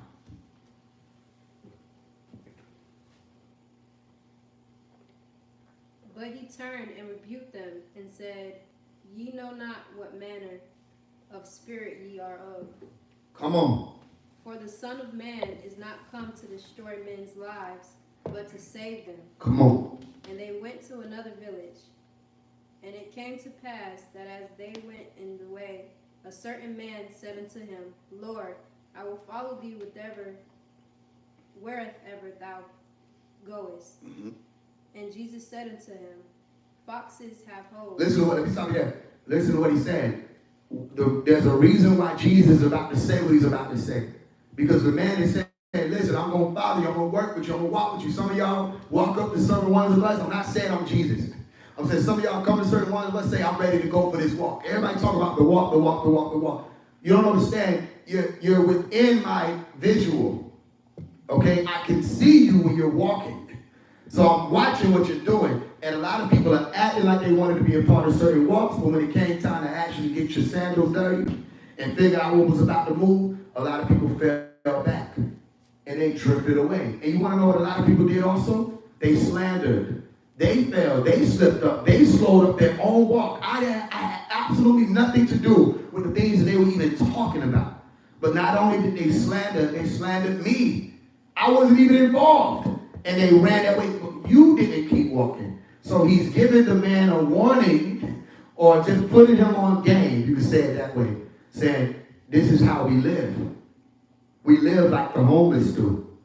But he turned and rebuked them and said, Ye know not what manner of spirit ye are of. Come on. For the Son of Man is not come to destroy men's lives, but to save them. Come on. And they went to another village. And it came to pass that as they went in the way, a certain man said unto him, Lord, I will follow thee wherever thou goest. Mm-hmm. And Jesus said unto him, Foxes have holes. Listen to what he said. There's a reason why Jesus is about to say what he's about to say. Because the man is saying, hey, listen, I'm going to follow you. I'm going to work with you. I'm going to walk with you. Some of y'all walk up to certain ones of us. I'm not saying I'm Jesus. I'm saying some of y'all come to certain ones of us, say, I'm ready to go for this walk. Everybody talk about the walk, the walk, the walk, the walk. You don't understand. You're within my visual. Okay? I can see you when you're walking. So I'm watching what you're doing. And a lot of people are acting like they wanted to be a part of certain walks, but when it came time to actually get your sandals dirty and figure out what was about to move, a lot of people fell back. And they drifted away. And you want to know what a lot of people did also? They slandered. They fell. They slipped up. They slowed up their own walk. I had absolutely nothing to do with the things that they were even talking about. But not only did they slandered me. I wasn't even involved. And they ran that way. But you didn't keep walking. So he's giving the man a warning, or just putting him on game. You can say it that way. Saying, this is how we live. We live like the homeless do.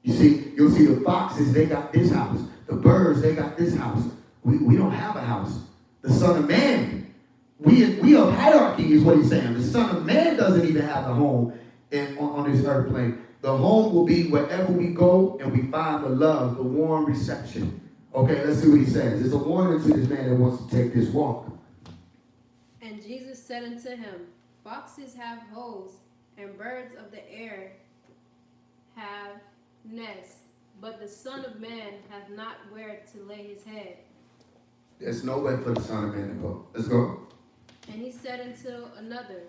You see, you'll see the foxes, they got this house. The birds, they got this house. We don't have a house. The Son of Man, we have hierarchy is what he's saying. The Son of Man doesn't even have a home on this earth plane. The home will be wherever we go and we find the love, the warm reception. Okay, let's see what he says. It's a warning to this man that wants to take this walk. And Jesus said unto him, Foxes have holes, and birds of the air have nests, but the Son of Man hath not where to lay his head. There's nowhere for the Son of Man to go. Let's go. And he said unto another,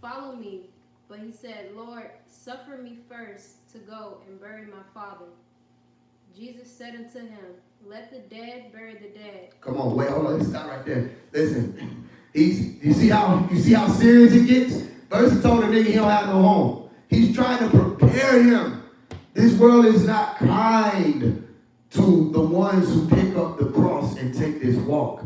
Follow me. But he said, Lord, suffer me first to go and bury my father. Jesus said unto him, Let the dead bury the dead. Come on, wait, hold on, let's stop right there. Listen, you see how serious it gets? First he told the nigga he don't have no home. He's trying to prepare him. This world is not kind to the ones who pick up the cross and take this walk.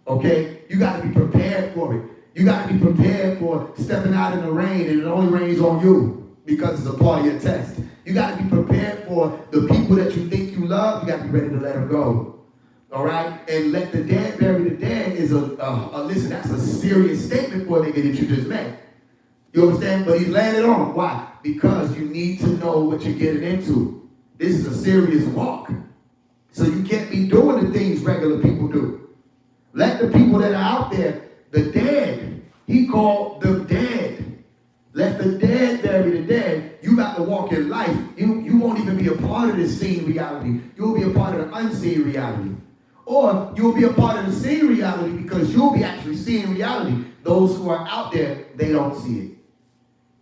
Okay? You got to be prepared for it. You got to be prepared for stepping out in the rain and it only rains on you because it's a part of your test. You got to be prepared for the people that you think you love. You got to be ready to let them go. All right? And let the dead bury the dead is listen, that's a serious statement for a nigga that you just met. You understand? But he's laying it on. Why? Because you need to know what you're getting into. This is a serious walk. So you can't be doing the things regular people do. Let the people that are out there, the dead, he called the dead. Let the dead bury the dead. You got to walk in life. You won't even be a part of this seen reality. You'll be a part of the unseen reality. Or you'll be a part of the seen reality because you'll be actually seeing reality. Those who are out there, they don't see it.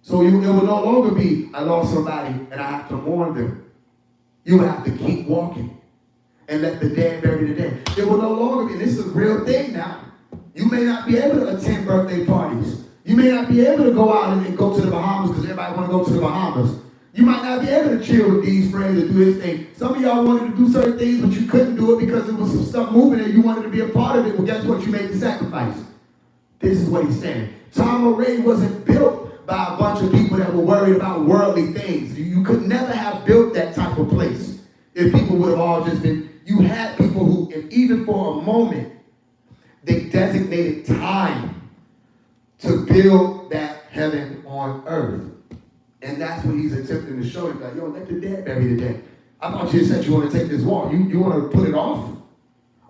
So it will no longer be, I lost somebody and I have to mourn them. You will have to keep walking and let the dead bury the dead. It will no longer be, this is a real thing now. You may not be able to attend birthday parties. You may not be able to go out and go to the Bahamas because everybody want to go to the Bahamas. You might not be able to chill with these friends and do his thing. Some of y'all wanted to do certain things, but you couldn't do it because there was some stuff moving and you wanted to be a part of it. Well, guess what? You made the sacrifice. This is what he's saying. Tom Array wasn't built by a bunch of people that were worried about worldly things. You could never have built that type of place if people would have all just been, you had people who, and even for a moment, they designated time to build that heaven on earth. And that's what he's attempting to show you. Like, yo, let the dead bury the dead. I thought you said you want to take this walk. You want to put it off?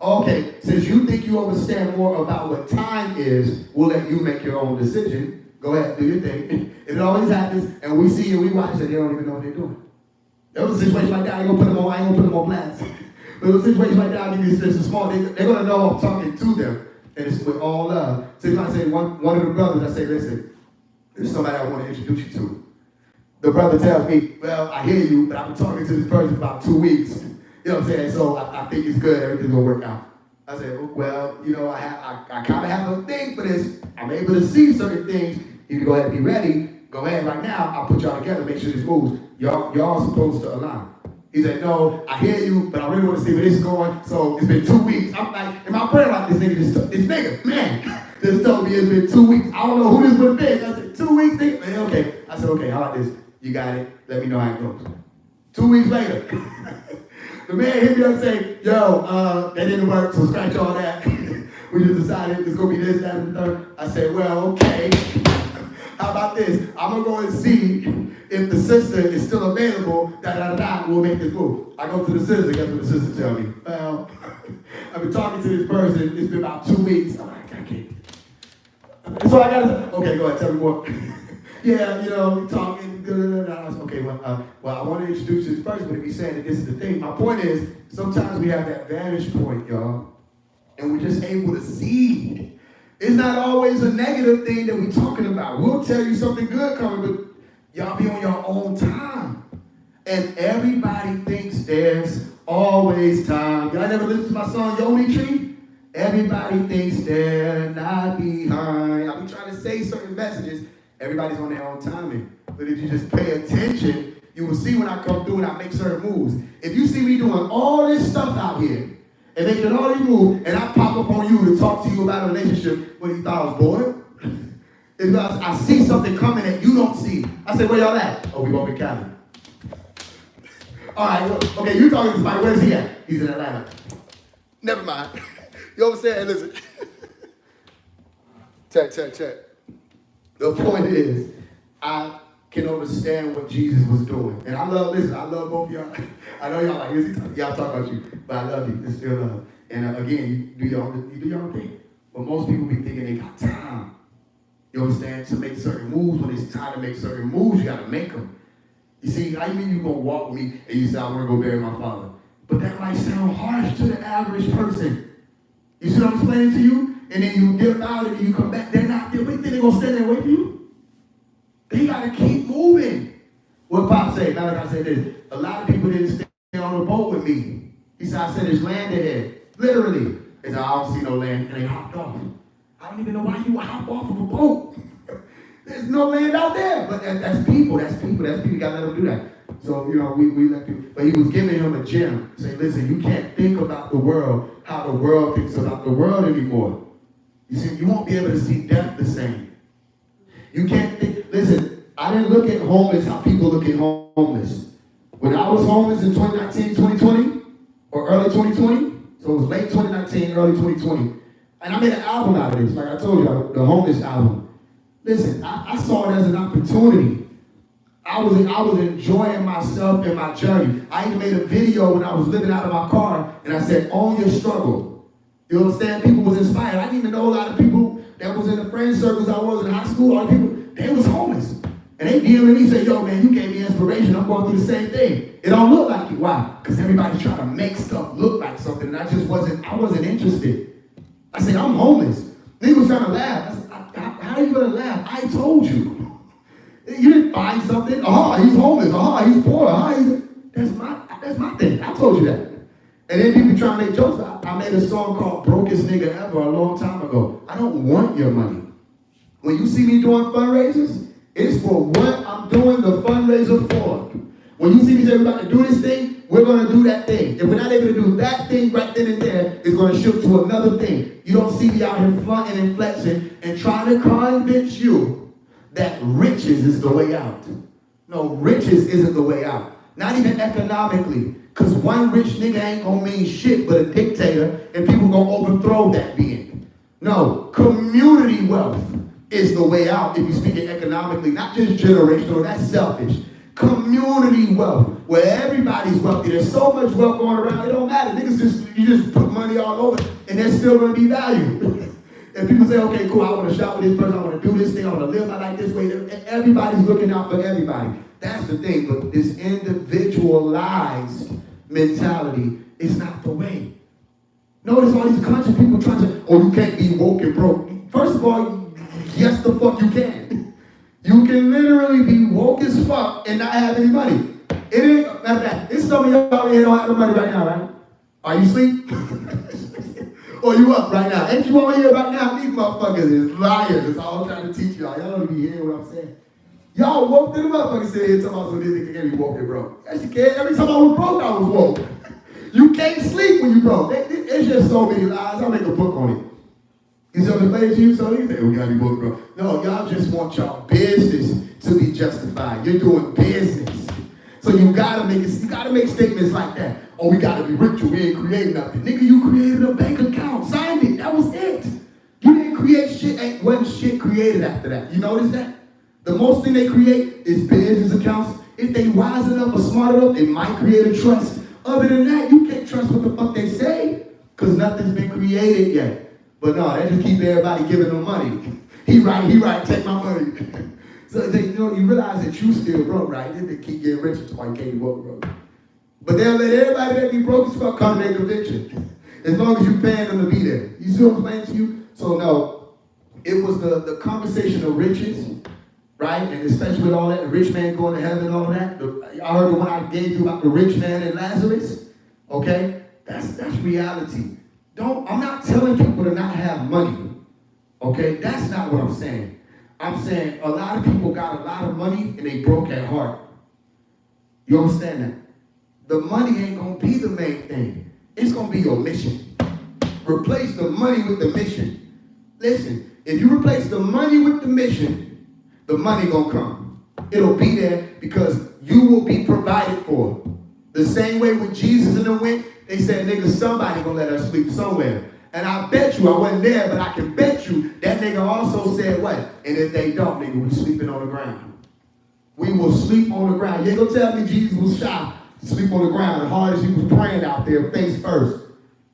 Okay, since you think you understand more about what time is, we'll let you make your own decision. Go ahead, do your thing. It always happens, and we see and we watch that they don't even know what they're doing. There was a situation like that. I ain't gonna put them on blast. But there was a situation like that. I'll give you this small. They're gonna know I'm talking to them, and it's with all love. So if I say one of the brothers, I say, listen, there's somebody I want to introduce you to. The brother tells me, well, I hear you, but I've been talking to this person for about 2 weeks. You know what I'm saying? So I think it's good. Everything's gonna work out. I said, well, you know, I kind of have a thing for this. I'm able to see certain things. You can go ahead and be ready. Go ahead right now. I'll put y'all together. Make sure this moves. Y'all supposed to align. He said, no, I hear you, but I really want to see where this is going. So it's been 2 weeks. I'm like, in my prayer life, this nigga, man, just told me it's been 2 weeks. I don't know who this would have been. I said, 2 weeks, nigga? Man, okay. I said, okay, how about this? You got it. Let me know how it goes. 2 weeks later, the man hit me up and say, yo, that didn't work, so scratch all that. We just decided it's going to be this, that, and the third. I said, well, okay. How about this? I'm going to go and see if the sister is still available, we'll make this move. I go to the sister, guess what the sister tell me? Well, I've been talking to this person, it's been about 2 weeks. I'm like, I can't. So I got to say, okay, go ahead, tell me more. Yeah, you know, talking, okay, well, I want to introduce you to this person, but if he's saying that this is the thing, my point is, sometimes we have that vantage point, y'all, and we're just able to see. It's not always a negative thing that we're talking about. We'll tell you something good coming, but y'all be on your own time. And everybody thinks there's always time. Y'all never listen to my song, Yoni Tree? Everybody thinks they're not behind. I'll be trying to say certain messages. Everybody's on their own timing. But if you just pay attention, you will see when I come through and I make certain moves. If you see me doing all this stuff out here, and making all these moves, and I pop up on you to talk to you about a relationship, what, you thought I was bored? If I see something coming that you don't see, I say, where y'all at? Oh, we both in Cali. All right, well, okay, you talking to somebody, where's he at? He's in Atlanta. Never mind. You know what I'm saying? Listen. Check. The point is, I can understand what Jesus was doing. And I love both of y'all. I know y'all like, y'all talk about you, but I love you. It's still love. And again, you do your own thing. But most people be thinking they got time. You understand? To make certain moves. When it's time to make certain moves, you got to make them. You see, how you mean you going to walk with me and you say, I want to go bury my father? But that might sound harsh to the average person. You see what I'm explaining to you? And then you dip out and you come back. They're not there. What do you think they're going to stand there and wait for you? They got to keep moving. What Pop said, now like I said this, a lot of people didn't stay on the boat with me. He said, I said, there's land ahead. Literally. He said, I don't see no land. And they hopped off. I don't even know why you would hop off of a boat. There's no land out there. But that's people. You got to let them do that. So, you know, we let people. But he was giving him a gem. Saying, listen, you can't think about the world how the world thinks about the world anymore. You see, you won't be able to see death the same. You can't think. Listen, I didn't look at homeless how people look at homeless. When I was homeless in 2019, 2020, or early 2020, so it was late 2019, early 2020, and I made an album out of this, like I told you, the homeless album. Listen, I saw it as an opportunity. I was enjoying myself and my journey. I even made a video when I was living out of my car, and I said, own your struggle. You understand? People was inspired. I didn't even know a lot of people that was in the friend circles I was in high school. All the people, they was homeless. And they DM'd me, say, yo, man, you gave me inspiration. I'm going through the same thing. It don't look like it. Why? Because everybody's trying to make stuff look like something, and I wasn't interested. I said, I'm homeless. Niggas was trying to laugh. I said, how are you going to laugh? I told you. You didn't find something. He's homeless. He's poor. That's my thing. I told you that. And then people try to make jokes. I made a song called Brokest Nigga Ever a long time ago. I don't want your money. When you see me doing fundraisers, it's for what I'm doing the fundraiser for. When you see me say we're about to do this thing, we're going to do that thing. If we're not able to do that thing right then and there, it's going to shift to another thing. You don't see me out here flaunting and flexing and trying to convince you that riches is the way out. No, riches isn't the way out. Not even economically. Because one rich nigga ain't going to mean shit but a dictator, and people going to overthrow that being. No, community wealth is the way out if you speak it economically, not just generational. That's selfish. Community wealth, where everybody's wealthy. There's so much wealth going around, it don't matter. Niggas you just put money all over, and there's still going to be value. And people say, okay, cool, I want to shop with this person, I want to do this thing, I want to live my life this way. Everybody's looking out for everybody. That's the thing, but this individualized mentality is not the way. Notice all these conscious people trying to say, oh, you can't be woke and broke. First of all, yes the fuck you can. You can literally be woke as fuck and not have any money. It ain't, matter of fact, it's some of y'all here don't have no money right now, right? Are you asleep? Or you up right now? Ain't you all here right now? These motherfuckers is liars. It's all trying to teach y'all. Y'all don't be hearing what I'm saying. Y'all woke to the motherfuckers sitting here talking about so this nigga can't be woke and broke. Yes, you can. Every time I was broke, I was woke. You can't sleep when you broke. It's just so many lies. I'll make a book on it. You see what I'm saying to you? So you think we gotta be woke and broke. No, y'all just want y'all business to be justified. You're doing business. So you gotta make statements like that. Oh, we gotta be rich or we ain't creating nothing. Nigga, you created a bank account, signed it, that was it. You didn't create shit, wasn't shit created after that. You notice that? The most thing they create is business accounts. If they wise enough or smart enough, they might create a trust. Other than that, you can't trust what the fuck they say, because nothing's been created yet. But no, they just keep everybody giving them money. He right, take my money. So you realize that you still broke, right? They keep getting rich until you can't be broke. But they'll let everybody that be broke as fuck come to their conviction. As long as you paying them to be there. You see what I'm saying to you? So no, it was the conversation of riches, right? And especially with all that, the rich man going to heaven and all of that. I heard the one I gave you about the rich man and Lazarus. Okay? That's reality. I'm not telling people to not have money. Okay? That's not what I'm saying. I'm saying a lot of people got a lot of money and they broke at heart. You understand that? The money ain't going to be the main thing. It's going to be your mission. Replace the money with the mission. Listen, if you replace the money with the mission, the money going to come. It'll be there because you will be provided for. The same way when Jesus and them went, they said, nigga, somebody going to let us sleep somewhere. And I bet you, I wasn't there, but I can bet you that nigga also said what? And if they don't, nigga, we sleeping on the ground. We will sleep on the ground. You ain't going to tell me Jesus was shy. Sleep on the ground as hard as he was praying out there, face first.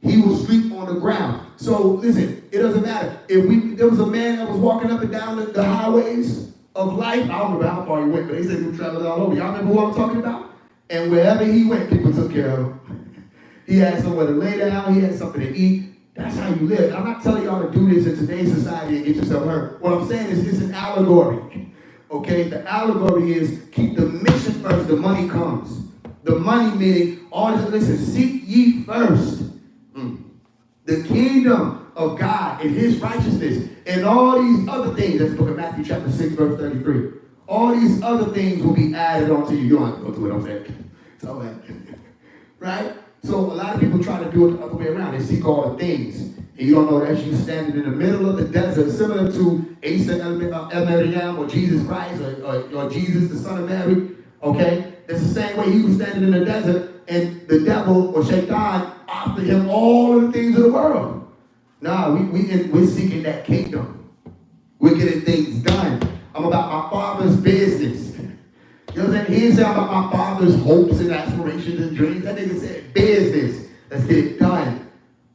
He will sleep on the ground. So listen, it doesn't matter. There was a man that was walking up and down the highways of life. I don't remember how far he went, but they said he was traveling all over. Y'all remember what I'm talking about? And wherever he went, people took care of him. He had somewhere to lay down. He had something to eat. That's how you live. I'm not telling y'all to do this in today's society and get yourself hurt. What I'm saying is it's an allegory. Okay? The allegory is keep the mission first, the money comes. The money meaning, listen, seek ye first the kingdom of God and his righteousness and all these other things. That's the book of Matthew chapter 6, verse 33. All these other things will be added onto you. You don't have to go to it, I'm saying. It's all that. Right? So a lot of people try to do it the other way around. They seek all the things. And you don't know that's you standing in the middle of the desert, similar to Asa El Miriam or Jesus Christ or Jesus, the son of Mary. Okay? It's the same way he was standing in the desert and the devil or Shaitan offered him all of the things of the world. No, we're seeking that kingdom. We're getting things done. I'm about my Father's business. You know what I'm saying? He didn't say I'm about my Father's hopes and aspirations and dreams. That nigga said business. Let's get it done.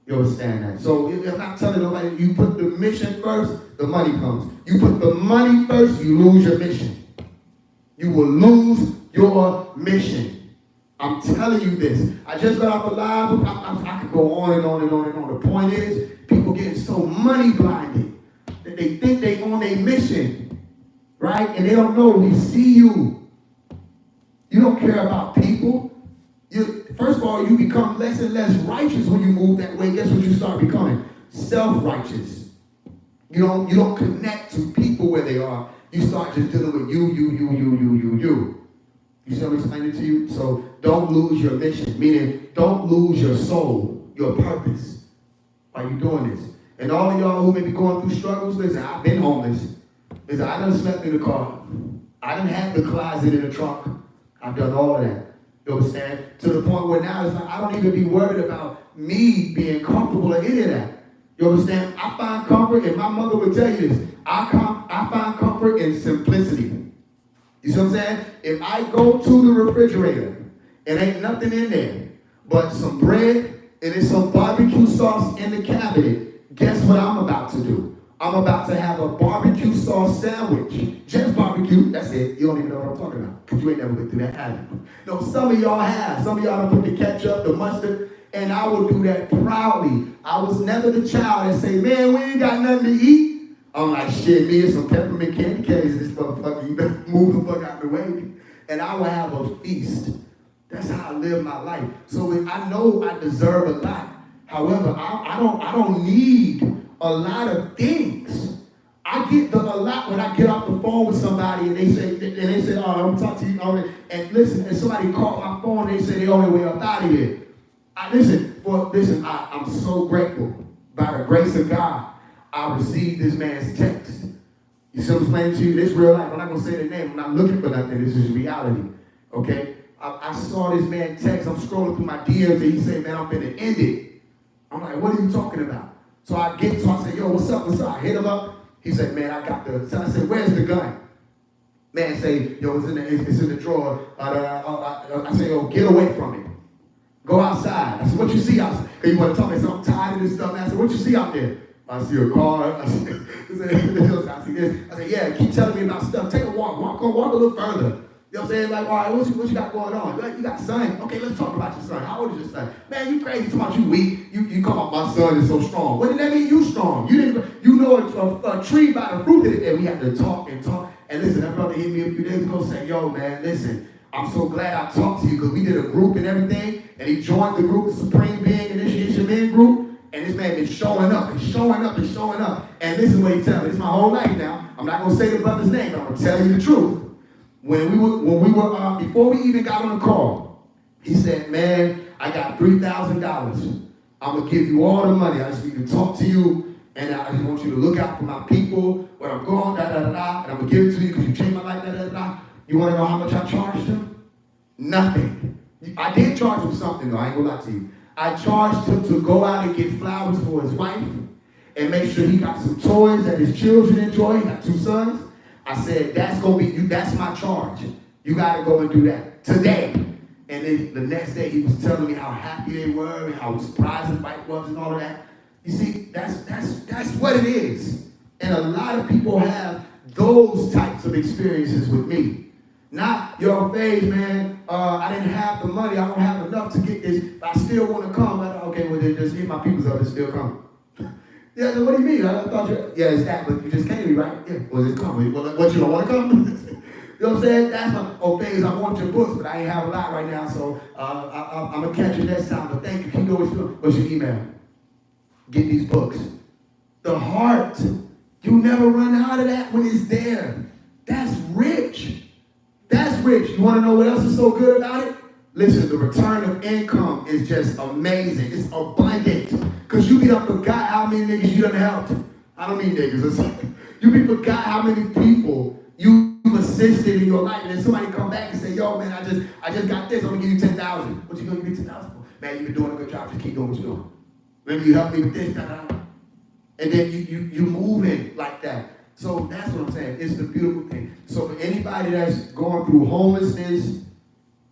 You understand that? So I'm not telling nobody, you put the mission first, the money comes. You put the money first, you lose your mission. You will lose your mission. I'm telling you this. I just got off the live. I could go on and on and on and on. The point is, people getting so money blinded that they think they own a mission, right? And they don't know we see you. You don't care about people. First of all, you become less and less righteous when you move that way. Guess what you start becoming? Self-righteous. You don't connect to people where they are. You start just dealing with you. You see me explaining to you? So don't lose your mission, meaning don't lose your soul, your purpose. While you doing this. And all of y'all who may be going through struggles, listen, I've been homeless. Listen, I done slept in the car. I done had the closet in the trunk. I've done all of that. You understand? To the point where now it's like I don't even be worried about me being comfortable or any of that. You understand? I find comfort, and my mother would tell you this, I find comfort in simplicity. You see what I'm saying? If I go to the refrigerator and ain't nothing in there but some bread and there's some barbecue sauce in the cabinet, guess what I'm about to do? I'm about to have a barbecue sauce sandwich. Just barbecue, that's it. You don't even know what I'm talking about because you ain't never been through that, have you? No, some of y'all have. Some of y'all have put the ketchup, the mustard, and I will do that proudly. I was never the child that say, man, we ain't got nothing to eat. I'm like, shit, me and some peppermint candy canes in this motherfucker. You better move the fuck out the way. And I will have a feast. That's how I live my life. So I know I deserve a lot. However, I don't need a lot of things. I get a lot when I get off the phone with somebody and they say, oh, I'm gonna talk to you. And listen, and somebody called my phone and they say they on their way up out of here. I'm so grateful. By the grace of God, I received this man's text. You see what I'm explaining to you? This real life. I'm not gonna say the name. I'm not looking for nothing. This is reality. Okay? I saw this man text. I'm scrolling through my DMs and he said, man, I'm finna end it. I'm like, what are you talking about? So I say, yo, what's up? I hit him up. He said, man, I got the, so I said, where's the gun? Man say, yo, it's in the drawer. I say, yo, get away from it. Go outside. I said, what you see outside? Because you want to tell me, so I'm tired of this stuff. I said, what you see out there? I see a car. I see this. I said, yeah, keep telling me about stuff. Take a walk. Walk a little further. You know what I'm saying? Like, all right, what you got going on? You got a son? Okay, let's talk about your son. How old is your son? Man, you crazy. Talking about you weak. You come out, my son is so strong. What did that mean? You strong. You know a tree by the fruit of it. And we had to talk and talk. And listen, that brother hit me a few days ago saying, yo, man, listen, I'm so glad I talked to you because we did a group and everything. And he joined the group, the Supreme Being Initiation Men group. And this man been showing up and showing up and showing up. And this is what he tells me. It's my whole life now. I'm not going to say the brother's name, but I'm going to tell you the truth. When we were before we even got on the call, he said, man, I got $3,000. I'm going to give you all the money. I just need to talk to you, and I just want you to look out for my people, where I'm going, and I'm going to give it to you because you changed my life, You want to know how much I charged him? Nothing. I did charge him something, though. I ain't going to lie to you. I charged him to go out and get flowers for his wife and make sure he got some toys that his children enjoy. He got 2 sons. I said, that's going to be you. That's my charge. You got to go and do that today. And then the next day, he was telling me how happy they were and how surprised his wife was and all of that. You see, that's what it is. And a lot of people have those types of experiences with me. Not, yo, Phase, man, I didn't have the money. I don't have enough to get this, but I still want to come. Okay, well, then just hit my people's up and still come. Yeah, what do you mean? I thought yeah, it's that, but you just came to me, right? Yeah, well, it's coming. Well, what, you don't want to come? You know what I'm saying? That's my, Phase, I want your books, but I ain't have a lot right now, so I'm going to catch you next time, but thank you. Keep doing what you're doing. What's your email? Get these books. The heart, you never run out of that when it's there. That's rich. That's rich. You want to know what else is so good about it? Listen, the return of income is just amazing. It's abundant. Because you be done forgot how many niggas you done helped. I don't mean niggas. You be forgot how many people you've assisted in your life. And then somebody come back and say, yo, man, I just got this. I'm going to give you $10,000. What you going to give me $10,000 for? Man, you've been doing a good job. Just keep doing what you're doing. Maybe you help me with this. And then you moving like that. So that's what I'm saying. It's the beautiful thing. So for anybody that's going through homelessness,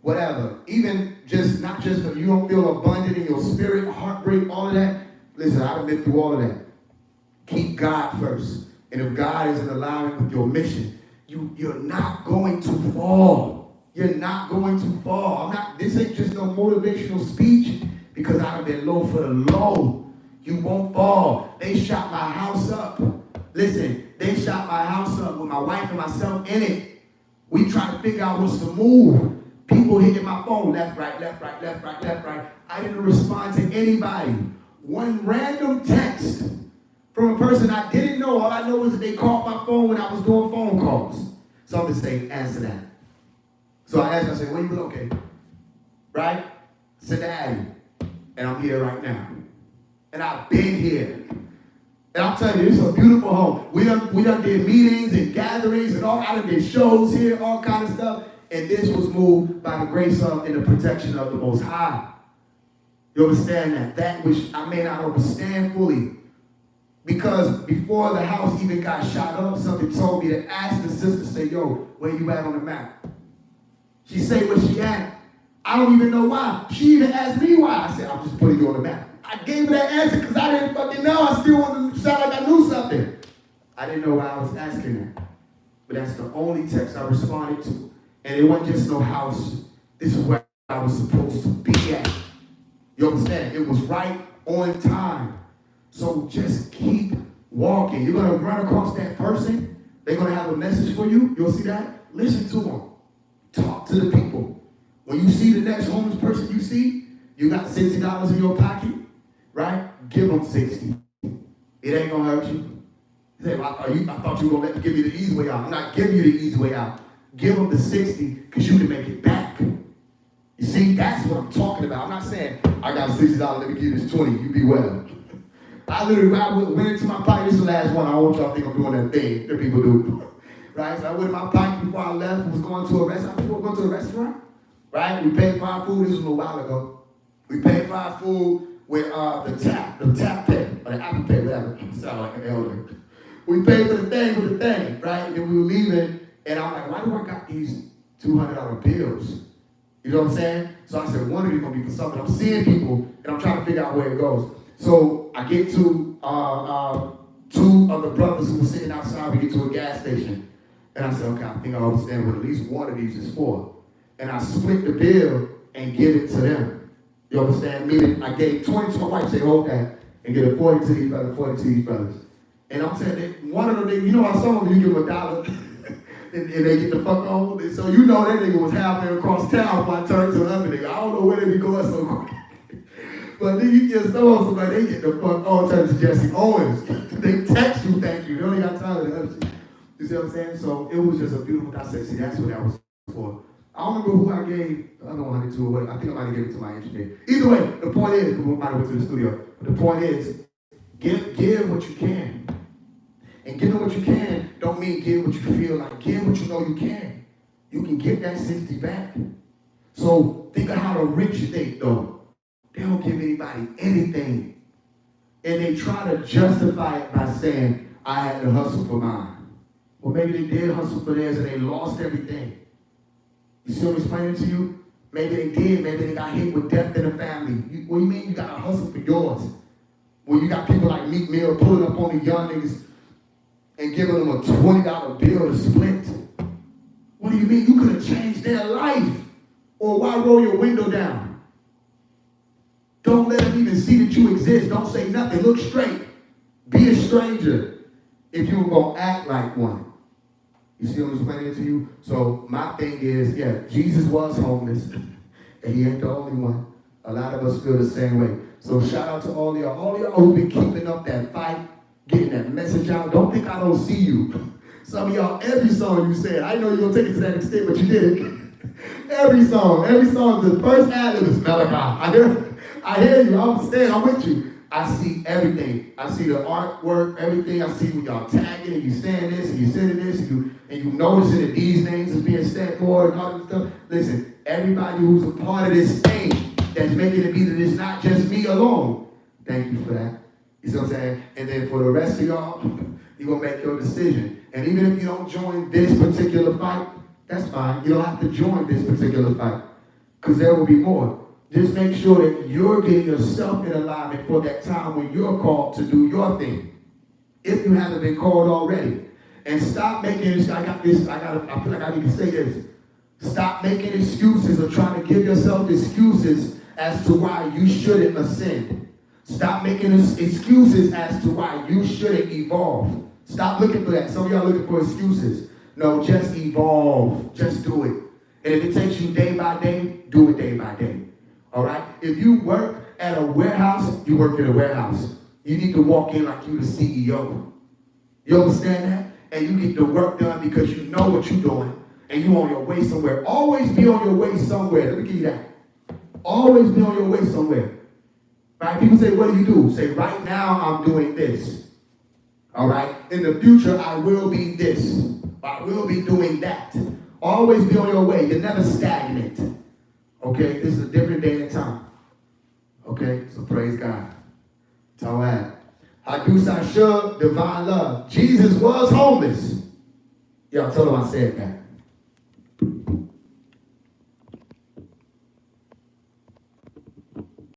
whatever, even just not just you don't feel abundant in your spirit, heartbreak, all of that. Listen, I've been through all of that. Keep God first. And if God is in alignment with your mission, you're not going to fall. You're not going to fall. This ain't just no motivational speech because I've been low for the low. You won't fall. They shot my house up. Listen, they shot my house up with my wife and myself in it. We try to figure out what's the move. People hitting my phone, left, right, left, right, left, right, left, right. I didn't respond to anybody. One random text from a person I didn't know. All I know is that they called my phone when I was doing phone calls. So I'm just saying, answer that. So I asked him, I said, where you located? Right? Cincinnati. And I'm here right now. And I've been here. And I'll tell you, it's a beautiful home. We done did meetings and gatherings and I done did shows here, all kind of stuff. And this was moved by the grace of and the protection of the Most High. You understand that? That which I may not understand fully. Because before the house even got shot up, something told me to ask the sister, say, yo, where you at on the map? She say where she at. I don't even know why. She even asked me why. I said, I'm just putting you on the map. I gave her that answer because I didn't fucking know. I still wanted to sound like I knew something. I didn't know why I was asking that. But that's the only text I responded to. And it wasn't just no house. This is where I was supposed to be at. You understand? It was right on time. So just keep walking. You're going to run across that person. They're going to have a message for you. You'll see that. Listen to them. Talk to the people. When you see the next homeless person you see, you got $60 in your pocket, right? Give them 60. It ain't going to hurt you. You say, well, I thought you were going to give me the easy way out. I'm not giving you the easy way out. Give them the 60 because you can make it back. You see, that's what I'm talking about. I'm not saying, I got $60, let me give you this 20, you be well. I went into my pocket. This is the last one. I don't want y'all to think I'm doing that thing that people do. Right? So I went in my pocket before I left, was going to a restaurant. People were going to a restaurant. Right? We paid for our food. This was a little while ago. We paid for our food with the tap pay, or the Apple Pay, whatever. Sound like an elder. We paid for the thing with the thing, right? And then we were leaving, and I'm like, why do I got these $200 bills? You know what I'm saying? So I said, one of these gonna be for something. I'm seeing people, and I'm trying to figure out where it goes. So I get to two of the brothers who were sitting outside. We get to a gas station, and I said, okay, I think I understand what at least one of these is for. And I split the bill and give it to them. You understand? Meaning I gave 20 to my wife, say, hold that, and give it 40 to these brothers, 40 to these brothers. And I'm saying that one of them, you know how some of them, you give them $1 and they get the fuck on. And so you know that nigga was halfway across town before I turned to another nigga. I don't know where they be going so quick. But then you get somebody, they get the fuck on, turn to Jesse Owens. They text you, thank you. They only got time for the other shit. You see what I'm saying? So it was just a beautiful, I said, see, that's what that was for. I don't remember who I gave the other 100 to, or what. I think I might have given it to my engineer. Either way, the point is, we might have went to the studio, but the point is, give what you can. And giving what you can don't mean give what you feel like. Give what you know you can. You can get that 60 back. So think of how the rich think, though. They don't give anybody anything. And they try to justify it by saying, I had to hustle for mine. Well, maybe they did hustle for theirs and they lost everything. You see what I'm explaining to you? Maybe they did. Maybe they got hit with death in the family. What do you mean you got to hustle for yours? Well, you got people like Meek Mill pulling up on the young niggas and giving them a $20 bill to split. What do you mean? You could have changed their life. Or why roll your window down? Don't let them even see that you exist. Don't say nothing. Look straight. Be a stranger if you were going to act like one. You see what I'm explaining to you? So my thing is, yeah, Jesus was homeless, and he ain't the only one. A lot of us feel the same way. So shout out to all y'all who've been keeping up that fight, getting that message out. Don't think I don't see you. Some of y'all, every song you said, I know you're going to take it to that extent, but you did it. Every song, the first ad-lib is Malachi. I hear you, I understand, I'm with you. I see everything. I see the artwork, everything. I see when y'all tagging and you saying this and you saying this and you noticing that these names is being said more and all this stuff. Listen, everybody who's a part of this thing that's making it be that it's not just me alone. Thank you for that. You see what I'm saying? And then for the rest of y'all, you're going to make your decision. And even if you don't join this particular fight, that's fine. You don't have to join this particular fight because there will be more. Just make sure that you're getting yourself in alignment for that time when you're called to do your thing. If you haven't been called already. And stop making, I feel like I need to say this. Stop making excuses or trying to give yourself excuses as to why you shouldn't ascend. Stop making excuses as to why you shouldn't evolve. Stop looking for that. Some of y'all looking for excuses. No, just evolve. Just do it. And if it takes you day by day, do it day by day. All right? If you work at a warehouse, you work in a warehouse. You need to walk in like you're the CEO. You understand that? And you get the work done because you know what you're doing. and you on your way somewhere. Always be on your way somewhere. Let me give you that. Always be on your way somewhere. Right? People say, what do you do? Say, right now I'm doing this. All right? In the future, I will be this. I will be doing that. Always be on your way. You're never stagnant. Okay? This is a different day and time. Okay? So praise God. Tawad. Hadus Ashur, divine love. Jesus was homeless. Y'all tell him I said that.